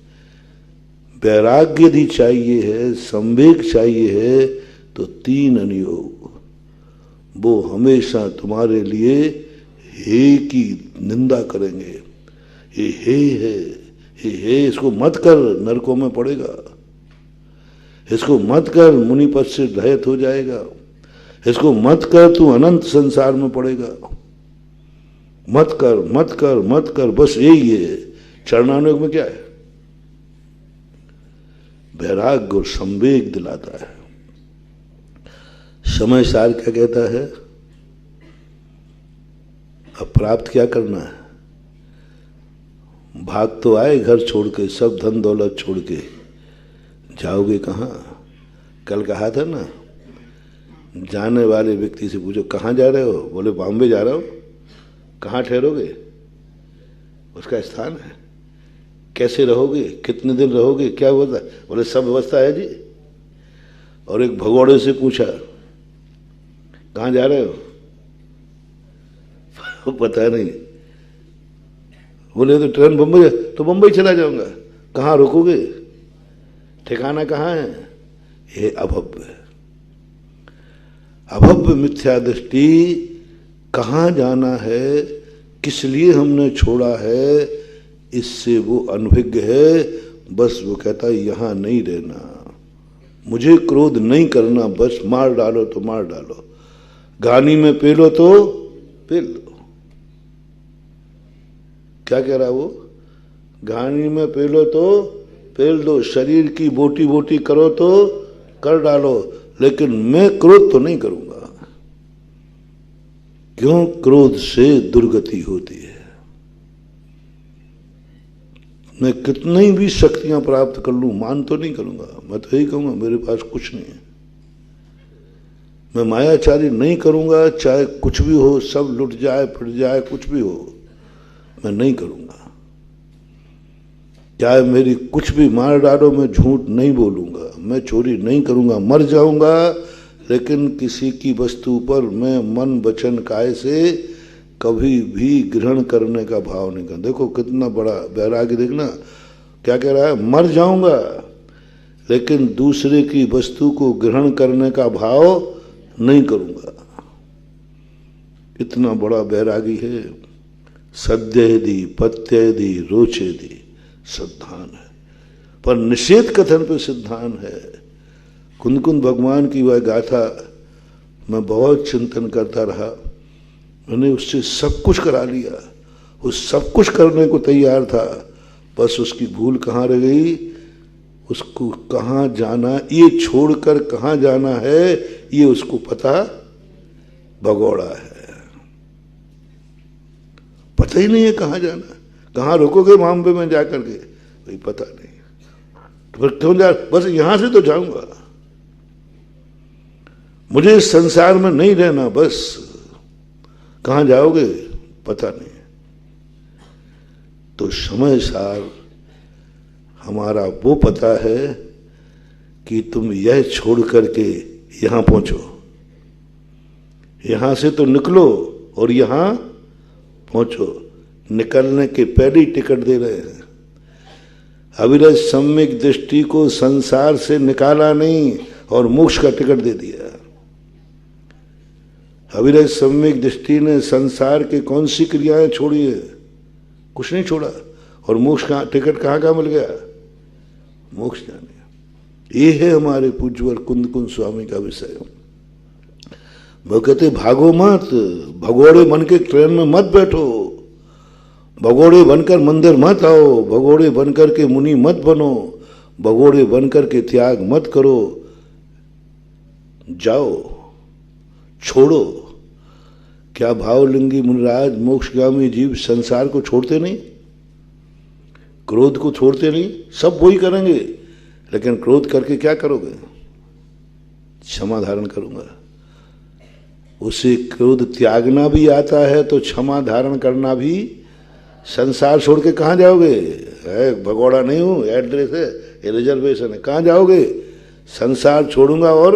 Speaker 3: वैराग्य यदि चाहिए है, संवेग चाहिए है, तो तीन अनुयोग वो हमेशा तुम्हारे लिए हे की निंदा करेंगे। ये हे है, ये हे, इसको मत कर, नरकों में पड़ेगा। इसको मत कर, मुनि पद से रहित हो जाएगा। इसको मत कर, तू अनंत संसार में पड़ेगा। मत कर, मत कर, मत कर, बस यही है। चरणानुयोग में क्या है? वैराग्य और संवेग दिलाता है। समय सार क्या कहता है? अब प्राप्त क्या करना है? भाग तो आए घर छोड़ के, सब धन दौलत छोड़ के, जाओगे कहाँ? कल कहा था ना, जाने वाले व्यक्ति से पूछो कहाँ जा रहे हो? बोले बॉम्बे जा रहा हो। कहाँ ठहरोगे? उसका स्थान है। कैसे रहोगे? कितने दिन रहोगे? क्या होता? बोले सब व्यवस्था है जी। और एक भगोड़े से पूछा कहाँ जा रहे हो? पता नहीं। बोले तो ट्रेन बम्बई, तो बम्बई चला जाऊंगा। कहाँ रुकोगे? ठिकाना कहाँ है? ये अभव्य, अभव्य मिथ्या दृष्टि। कहाँ जाना है, किस लिए हमने छोड़ा है, इससे वो अनभिज्ञ है। बस वो कहता है यहां नहीं रहना, मुझे क्रोध नहीं करना, बस मार डालो तो मार डालो, घानी में पी लो तो पी लो। क्या कह रहा वो? घानी में पी लो तो पेल दो, शरीर की बोटी बोटी करो तो कर डालो, लेकिन मैं क्रोध तो नहीं करूंगा। क्यों? क्रोध से दुर्गति होती है। मैं कितनी भी शक्तियां प्राप्त कर लूं, मान तो नहीं करूंगा। मैं तो यही कहूंगा मेरे पास कुछ नहीं है। मैं मायाचारी नहीं करूंगा, चाहे कुछ भी हो, सब लुट जाए फिट जाए, कुछ भी हो, मैं नहीं करूंगा। चाहे मेरी कुछ भी मार डालो, मैं झूठ नहीं बोलूंगा, मैं चोरी नहीं करूंगा, मर जाऊंगा, लेकिन किसी की वस्तु पर मैं मन वचन काय से कभी भी ग्रहण करने का भाव नहीं कर। देखो कितना बड़ा वैराग्य, देखना क्या कह रहा है? मर जाऊंगा, लेकिन दूसरे की वस्तु को ग्रहण करने का भाव नहीं करूंगा। इतना बड़ा वैरागी है। सद्येदि पत्येदि रोचेदि सिद्धान है, पर निषेध कथन पे सिद्धान है। कुंद भगवान की वह गाथा मैं बहुत चिंतन करता रहा। मैंने उससे सब कुछ करा लिया, वो सब कुछ करने को तैयार था, बस उसकी भूल कहाँ रह गई? उसको कहाँ जाना, ये छोड़कर कहाँ जाना है, ये उसको पता भगोड़ा है। पता ही नहीं है कहाँ जाना, कहाँ रुकोगे बॉम्बे में जाकर के, भाई पता नहीं। तो फिर क्यों जा? बस यहां से तो जाऊंगा, मुझे इस संसार में नहीं रहना, बस। कहाँ जाओगे पता नहीं। तो समय सार हमारा वो पता है कि तुम यह छोड़ करके यहां पहुंचो, यहां से तो निकलो और यहां पहुंचो। निकलने के पहले ही टिकट दे रहे हैं। अविरज सम्यक दृष्टि को संसार से निकाला नहीं और मोक्ष का टिकट दे दिया। अविरज सम्यक दृष्टि ने संसार के कौन सी क्रियाएं छोड़ी है? कुछ नहीं छोड़ा। और मोक्ष का टिकट कहाँ का मिल गया? मोक्ष जाने। ये है हमारे पूज्यवर कुंद कुंद स्वामी का विषय। वो कहते भागो मत, भगोड़े बन के ट्रेन में मत बैठो, भगोड़े बनकर मंदिर मत आओ, भगोड़े बनकर के मुनि मत बनो, भगोड़े बनकर के त्याग मत करो। जाओ, छोड़ो। क्या भावलिंगी मुनिराज मोक्षगामी जीव संसार को छोड़ते नहीं, क्रोध को छोड़ते नहीं? सब वही करेंगे, लेकिन क्रोध करके क्या करोगे? क्षमा धारण करूंगा। उसे क्रोध त्यागना भी आता है तो क्षमा धारण करना भी। संसार छोड़ के कहाँ जाओगे? भगोड़ा नहीं हूं, एड्रेस है, ये रिजर्वेशन है, कहाँ जाओगे? संसार छोड़ूंगा और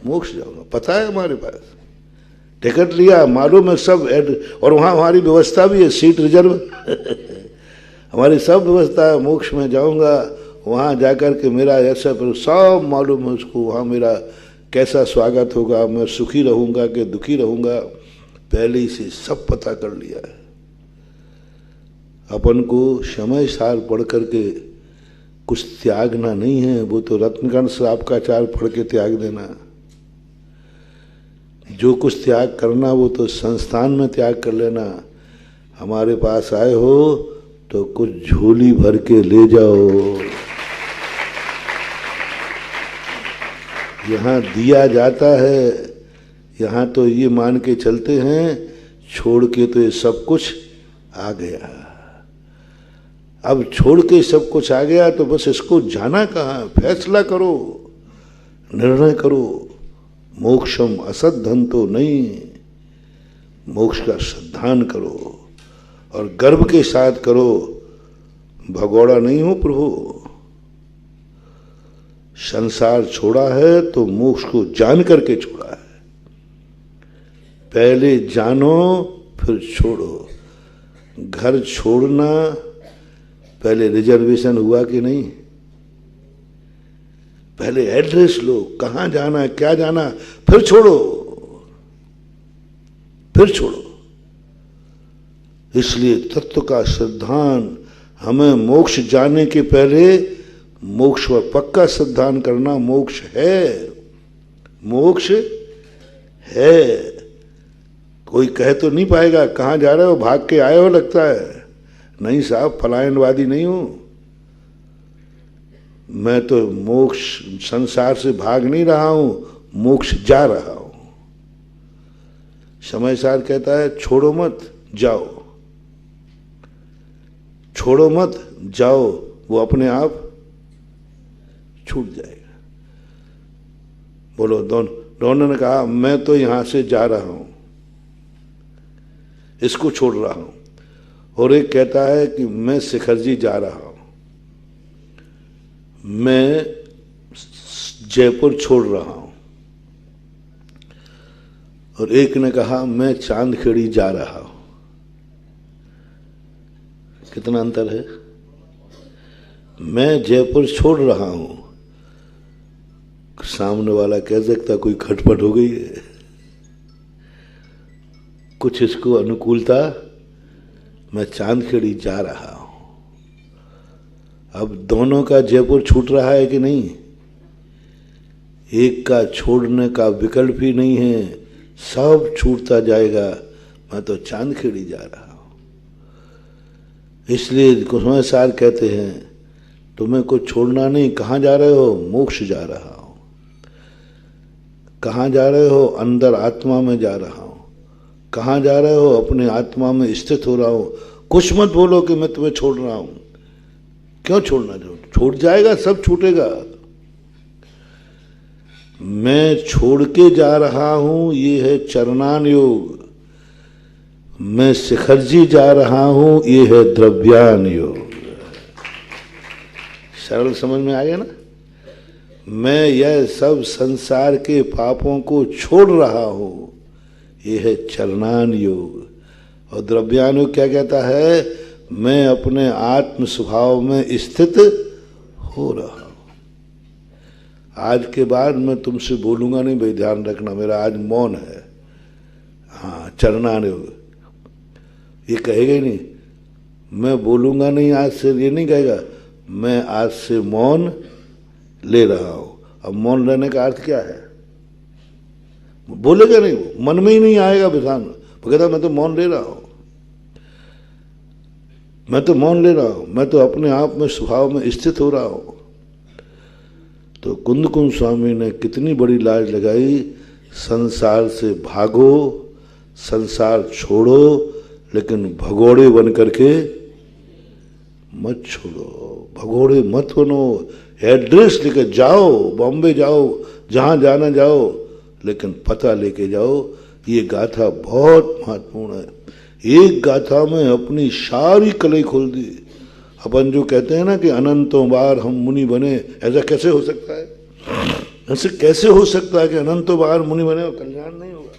Speaker 3: मोक्ष जाऊंगा। पता है हमारे पास, टिकट लिया, मालूम है सब, और वहाँ हमारी व्यवस्था भी है, सीट रिजर्व हमारी सब व्यवस्था है। मोक्ष में जाऊंगा, वहाँ जाकर के मेरा ऐसा सब मालूम है उसको, वहाँ मेरा कैसा स्वागत होगा, मैं सुखी रहूंगा कि दुखी रहूंगा, पहले ही से सब पता कर लिया है। अपन को समय सार पढ़ करके कुछ त्यागना नहीं है, वो तो रत्नगण श्राप का चार पढ़ के त्याग देना। जो कुछ त्याग करना वो तो संस्थान में त्याग कर लेना। हमारे पास आए हो तो कुछ झोली भर के ले जाओ। यहाँ दिया जाता है, यहाँ तो ये मान के चलते हैं, छोड़ के तो ये सब कुछ आ गया। अब छोड़ के सब कुछ आ गया तो बस इसको जाना कहाँ? फैसला करो, निर्णय करो। मोक्षम असद्धन तो नहीं, मोक्ष का श्रद्धान करो और गर्व के साथ करो। भगोड़ा नहीं हो प्रभु, संसार छोड़ा है तो मोक्ष को जान करके छोड़ा है। पहले जानो फिर छोड़ो। घर छोड़ना पहले रिजर्वेशन हुआ कि नहीं? पहले एड्रेस लो, कहाँ जाना है, क्या जाना, फिर छोड़ो, फिर छोड़ो। इसलिए तत्व का श्रद्धान, हमें मोक्ष जाने के पहले मोक्ष पर पक्का श्रद्धान करना। मोक्ष है, मोक्ष है। कोई कह तो नहीं पाएगा कहाँ जा रहे हो, भाग के आए हो लगता है। नहीं साहब, पलायनवादी नहीं हूं मैं, तो मोक्ष संसार से भाग नहीं रहा हूं, मोक्ष जा रहा हूं। समय सार कहता है छोड़ो मत जाओ, छोड़ो मत जाओ, वो अपने आप छूट जाएगा। बोलो, दोनों ने कहा मैं तो यहां से जा रहा हूं, इसको छोड़ रहा हूं। और एक कहता है कि मैं शिखरजी जा रहा हूं, मैं जयपुर छोड़ रहा हूं। और एक ने कहा मैं चांदखेड़ी जा रहा हूं। कितना अंतर है? मैं जयपुर छोड़ रहा हूं, सामने वाला कह सकता कोई खटपट हो गई है, कुछ इसको अनुकूलता, मैं चांदखेड़ी जा रहा हूं। अब दोनों का जयपुर छूट रहा है कि नहीं? एक का छोड़ने का विकल्प ही नहीं है, सब छूटता जाएगा। मैं तो चांदखेड़ी जा रहा हूं। इसलिए गोस्वामी सार कहते हैं तुम्हें कुछ छोड़ना नहीं। कहाँ जा रहे हो? मोक्ष जा रहा हूं। कहाँ जा रहे हो? अंदर आत्मा में जा रहा हूं। कहाँ जा रहे हो? अपने आत्मा में स्थित हो रहा हूं। कुछ मत बोलो कि मैं तुम्हें छोड़ रहा हूं। क्यों छोड़ना? छूट जाएगा, सब छूटेगा। मैं छोड़ के जा रहा हूं, ये है चरणान योग। मैं शिखरजी जा रहा हूं, ये है द्रव्यान योग। सरल समझ में आ गया ना। मैं यह सब संसार के पापों को छोड़ रहा हूँ, ये है चरणान योग। और द्रव्यान योग क्या कहता है? मैं अपने आत्म स्वभाव में स्थित हो रहा हूँ। आज के बाद मैं तुमसे बोलूंगा नहीं भाई, ध्यान रखना, मेरा आज मौन है। हाँ, चरणान योग ये कहेगा ही नहीं, मैं बोलूंगा नहीं आज से, ये नहीं कहेगा, मैं आज से मौन ले रहा हूं। अब मौन रहने का अर्थ क्या है? बोलेगा नहीं, वो मन में ही नहीं आएगा विधान। वो कहता मैं तो मौन ले रहा हूं, मैं तो मौन ले रहा हूं, मैं तो अपने आप में स्वभाव में स्थित हो रहा हूं। तो कुंद स्वामी ने कितनी बड़ी लाज लगाई, संसार से भागो, संसार छोड़ो, लेकिन भगोड़े बन करके मत छोड़ो, भगोड़े मत बनो। एड्रेस लेकर जाओ, बॉम्बे जाओ, जहां जाना जाओ, लेकिन पता लेके जाओ। ये गाथा बहुत महत्वपूर्ण है। एक गाथा में अपनी सारी कलई खोल दी। अपन जो कहते हैं ना कि अनंतों बार हम मुनि बने, ऐसा कैसे हो सकता है? ऐसे कैसे हो सकता है कि अनंतों बार मुनि बने और कल्याण नहीं होगा?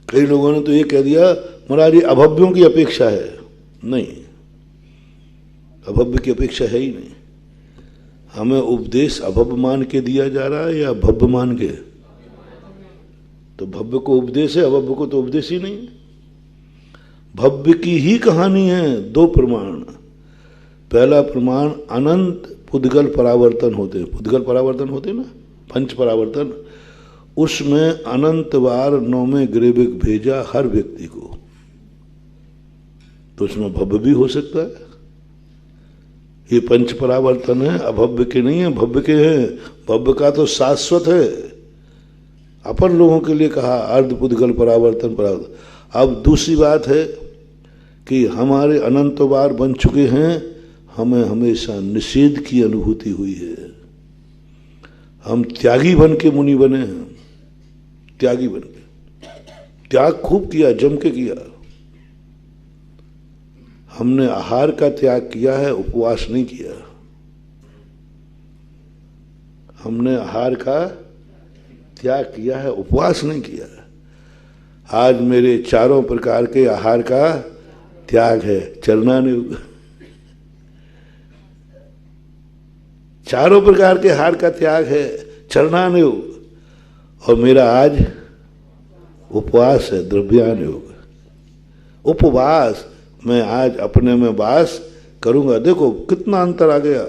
Speaker 3: कई लोगों ने तो ये कह दिया महाराज ये अभव्यों की अपेक्षा है। नहीं, अभव्य की अपेक्षा है ही नहीं। हमें उपदेश अभव्य मान के दिया जा रहा है या भव्य मान के? तो भव्य को उपदेश है, अभव्य को तो उपदेश ही नहीं। भव्य की ही कहानी है। दो प्रमाण। पहला प्रमाण, अनंत पुद्गल परावर्तन होते हैं। पुद्गल परावर्तन होते ना, पंच परावर्तन, उसमें अनंत बार 9वें ग्रेविक भेजा हर व्यक्ति को। तो उसमें भव्य भी हो सकता है। ये पंच परावर्तन है, अभव्य के नहीं है, भव्य के हैं। भव्य का तो शाश्वत है, अपन लोगों के लिए कहा अर्ध पुद्गल परावर्तन परावर्तन। अब दूसरी बात है कि हमारे अनंत बार बन चुके हैं, हमें हमेशा निषेध की अनुभूति हुई है। हम त्यागी बन के मुनि बने हैं, त्यागी बन के। त्याग खूब किया, जम के किया। हमने आहार का त्याग किया है, उपवास नहीं किया। हमने आहार का त्याग किया है, उपवास नहीं किया। आज मेरे चारों प्रकार के आहार का त्याग है, चरणान योग। चारों प्रकार के आहार का त्याग है, चरणान योग। और मेरा आज उपवास है, द्रव्यान योग। उपवास, मैं आज अपने में वास करूंगा। देखो कितना अंतर आ गया।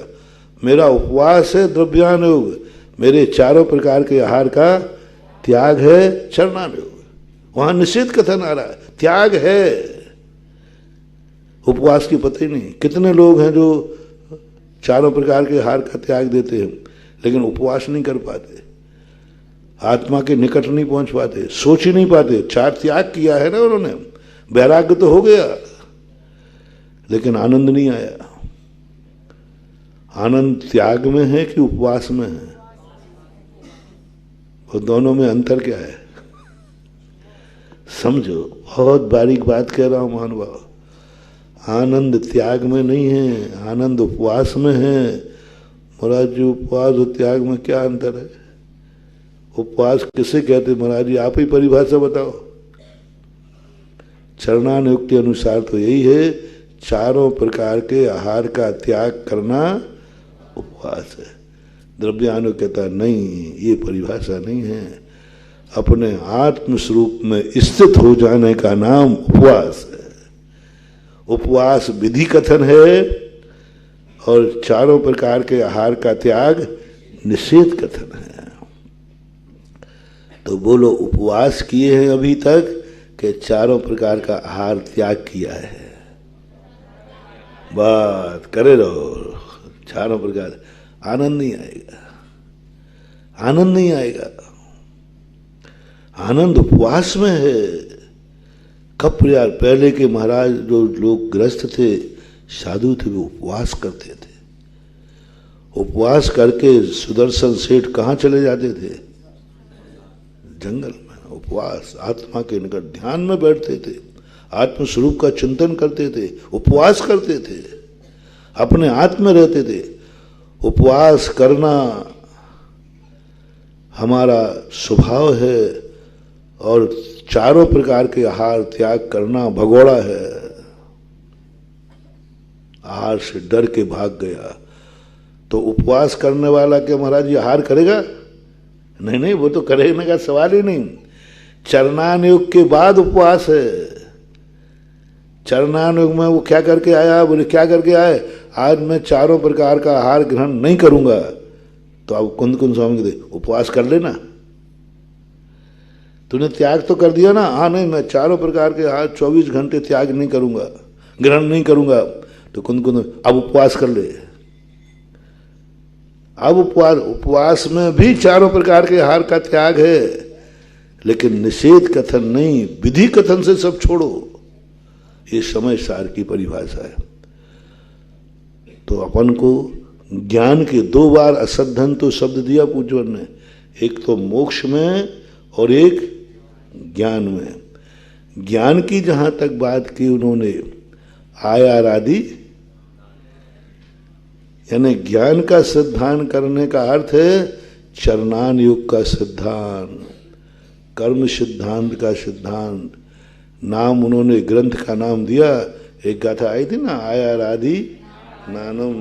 Speaker 3: मेरा उपवास है, द्रव्यान योग। मेरे चारों प्रकार के आहार का त्याग है, चरणान योग। वहां निषेध कथन आ रहा है, त्याग है। उपवास की पता ही नहीं। कितने लोग हैं जो चारों प्रकार के आहार का त्याग देते हैं, लेकिन उपवास नहीं कर पाते, आत्मा के निकट नहीं पहुंच पाते, सोच ही नहीं पाते। चार त्याग किया है ना उन्होंने, वैराग्य तो हो गया, लेकिन आनंद नहीं आया। आनंद त्याग में है कि उपवास में है? और दोनों में अंतर क्या है समझो। बहुत बारीक बात कह रहा हूं महानुभाव। आनंद त्याग में नहीं है, आनंद उपवास में है। महाराज जी उपवास और त्याग में क्या अंतर है? उपवास किसे कहते महाराज जी, आप ही परिभाषा बताओ। चरणानुग के अनुसार तो यही है, चारों प्रकार के आहार का त्याग करना उपवास है। द्रव्यानु कहता नहीं, ये परिभाषा नहीं है। अपने आत्म स्वरूप में स्थित हो जाने का नाम उपवास है। उपवास विधि कथन है और चारों प्रकार के आहार का त्याग निषेध कथन है। तो बोलो उपवास किए हैं अभी तक कि चारों प्रकार का आहार त्याग किया है? बात करे रहो। चारों प्रकार आनंद नहीं आएगा, आनंद नहीं आएगा। आनंद उपवास में है। कब यार, पहले के महाराज जो लोग गृहस्थ थे, साधु थे, वो उपवास करते थे। उपवास करके सुदर्शन सेठ कहाँ चले जाते थे? जंगल में। उपवास, आत्मा के निकट ध्यान में बैठते थे। आत्मस्वरूप का चिंतन करते थे, उपवास करते थे, अपने आत्म में रहते थे। उपवास करना हमारा स्वभाव है और चारों प्रकार के आहार त्याग करना भगोड़ा है। आहार से डर के भाग गया तो उपवास करने वाला क्या महाराज जी आहार करेगा? नहीं नहीं, वो तो करेने का सवाल ही नहीं। चरणान योग के बाद उपवास है। चरणान योग में वो क्या करके आया? बोले क्या करके आए? आज मैं चारों प्रकार का आहार ग्रहण नहीं करूंगा। तो अब कुंद कुंद स्वामी के उपवास कर लेना, तूने त्याग तो कर दिया ना। हाँ नहीं, मैं चारों प्रकार के आहार 24 घंटे त्याग नहीं करूंगा, ग्रहण नहीं करूंगा। तो कुंद कुंद अब उपवास कर ले। अब उपवास में भी चारों प्रकार के आहार का त्याग है, लेकिन निषेध कथन नहीं, विधि कथन से सब छोड़ो। ये समय सार की परिभाषा है। तो अपन को ज्ञान के 2 बार असद्धन तो शब्द दिया पूज्यवर ने, एक तो मोक्ष में और एक ज्ञान में। ज्ञान की जहां तक बात की उन्होंने, आयार आदि, यानी ज्ञान का सिद्धांत करने का अर्थ है चरणान योग का सिद्धांत, कर्म सिद्धांत का सिद्धांत। नाम उन्होंने ग्रंथ का नाम दिया, एक गाथा आई थी ना, आयार आदि नानम।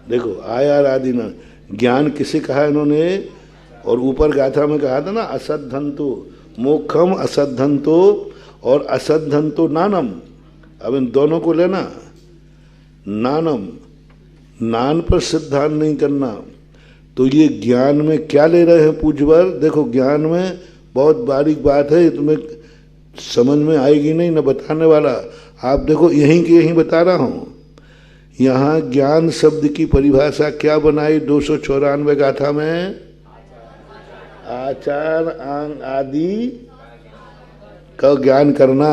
Speaker 3: देखो आयार आदि ना, ज्ञान किसे कहा इन्होंने? और ऊपर गाथा में कहा था ना, असद्धंतो मोक्षम असद्धंतो और असद्धंतो नानम। अब इन दोनों को लेना। नानम, नान पर सिद्धांत नहीं करना। तो ये ज्ञान में क्या ले रहे हैं पूज्यवर? देखो ज्ञान में बहुत बारीक बात है, तुम्हें समझ में आएगी नहीं, न बताने वाला। आप देखो यहीं के यहीं बता रहा हूं। यहाँ ज्ञान शब्द की परिभाषा क्या बनाई 294 गाथा में? आचार आंग आदि का ज्ञान करना,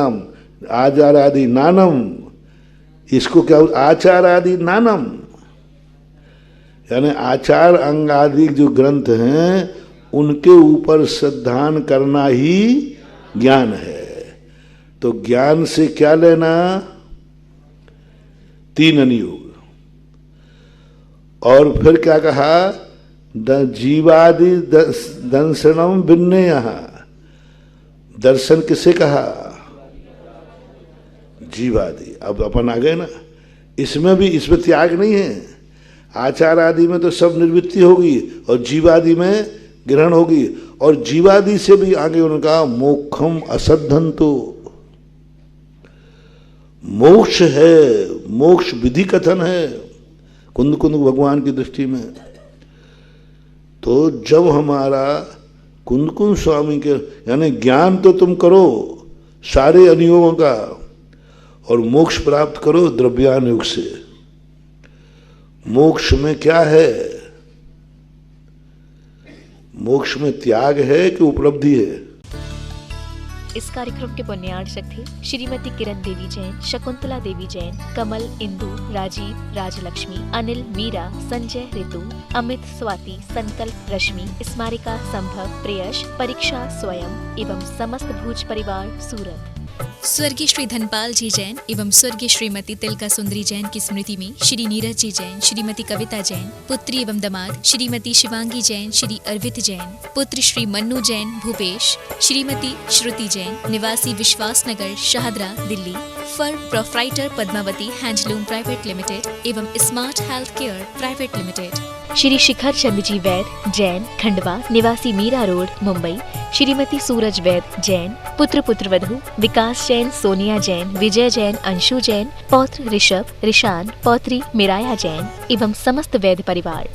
Speaker 3: आचार आदि नानम। इसको क्या? आचार आदि नानम, यानी आचार अंग आदि जो ग्रंथ हैं उनके ऊपर श्रद्धान करना ही ज्ञान है। तो ज्ञान से क्या लेना? 3 अनुयोग। और फिर क्या कहा? जीवादि दर्शनम विन्नय। दर्शन किसे कहा? जीवादि। अब अपन आ गए ना, इसमें भी, इसमें त्याग नहीं है। आचार आदि में तो सब निर्वृत्ति होगी और जीवादि में ग्रहण होगी। और जीवादि से भी आगे उनका मोक्षम असद्धंतो, मोक्ष है, मोक्ष विधि कथन है कुंद कुंद भगवान की दृष्टि में। तो जब हमारा कुंद कुंद स्वामी के, यानी ज्ञान तो तुम करो सारे अनुयोगों का और मोक्ष प्राप्त करो द्रव्यानुयोग से। मोक्ष में क्या है? मोक्ष में त्याग है कि उपलब्धि है?
Speaker 1: इस कार्यक्रम के पुण्यार्चक थे श्रीमती किरण देवी जैन, शकुंतला देवी जैन, कमल, इंदु, राजीव, राजलक्ष्मी, अनिल, मीरा, संजय, ऋतु, अमित, स्वाति, संकल्प, रश्मि, स्मारिका, संभव, प्रेयश, परीक्षा, स्वयं एवं समस्त भूज परिवार सूरत।
Speaker 2: स्वर्गीय श्री धनपाल जी जैन एवं स्वर्गीय श्रीमती तिलका सुंदरी जैन की स्मृति में श्री नीरज जी जैन, श्रीमती कविता जैन, पुत्री एवं दामाद श्रीमती शिवांगी जैन, श्री अर्वित जैन, पुत्र श्री मन्नू जैन भूपेश, श्रीमती श्रुति जैन, निवासी Vishwas Nagar, Shahdara, Delhi, firm proprietor Padmavati handloom private limited एवं smart health care private limited.
Speaker 1: Shri Shikhar Chand ji Vaid Jain, Khandwa, निवासी मीरा रोड, मुंबई, श्रीमती सूरज वैद जैन, पुत्र पुत्रवधू विकास जैन, सोनिया जैन, विजय जैन, अंशु जैन, पौत्र ऋषभ, ऋषान, पौत्री मिराया जैन एवं समस्त वैद परिवार।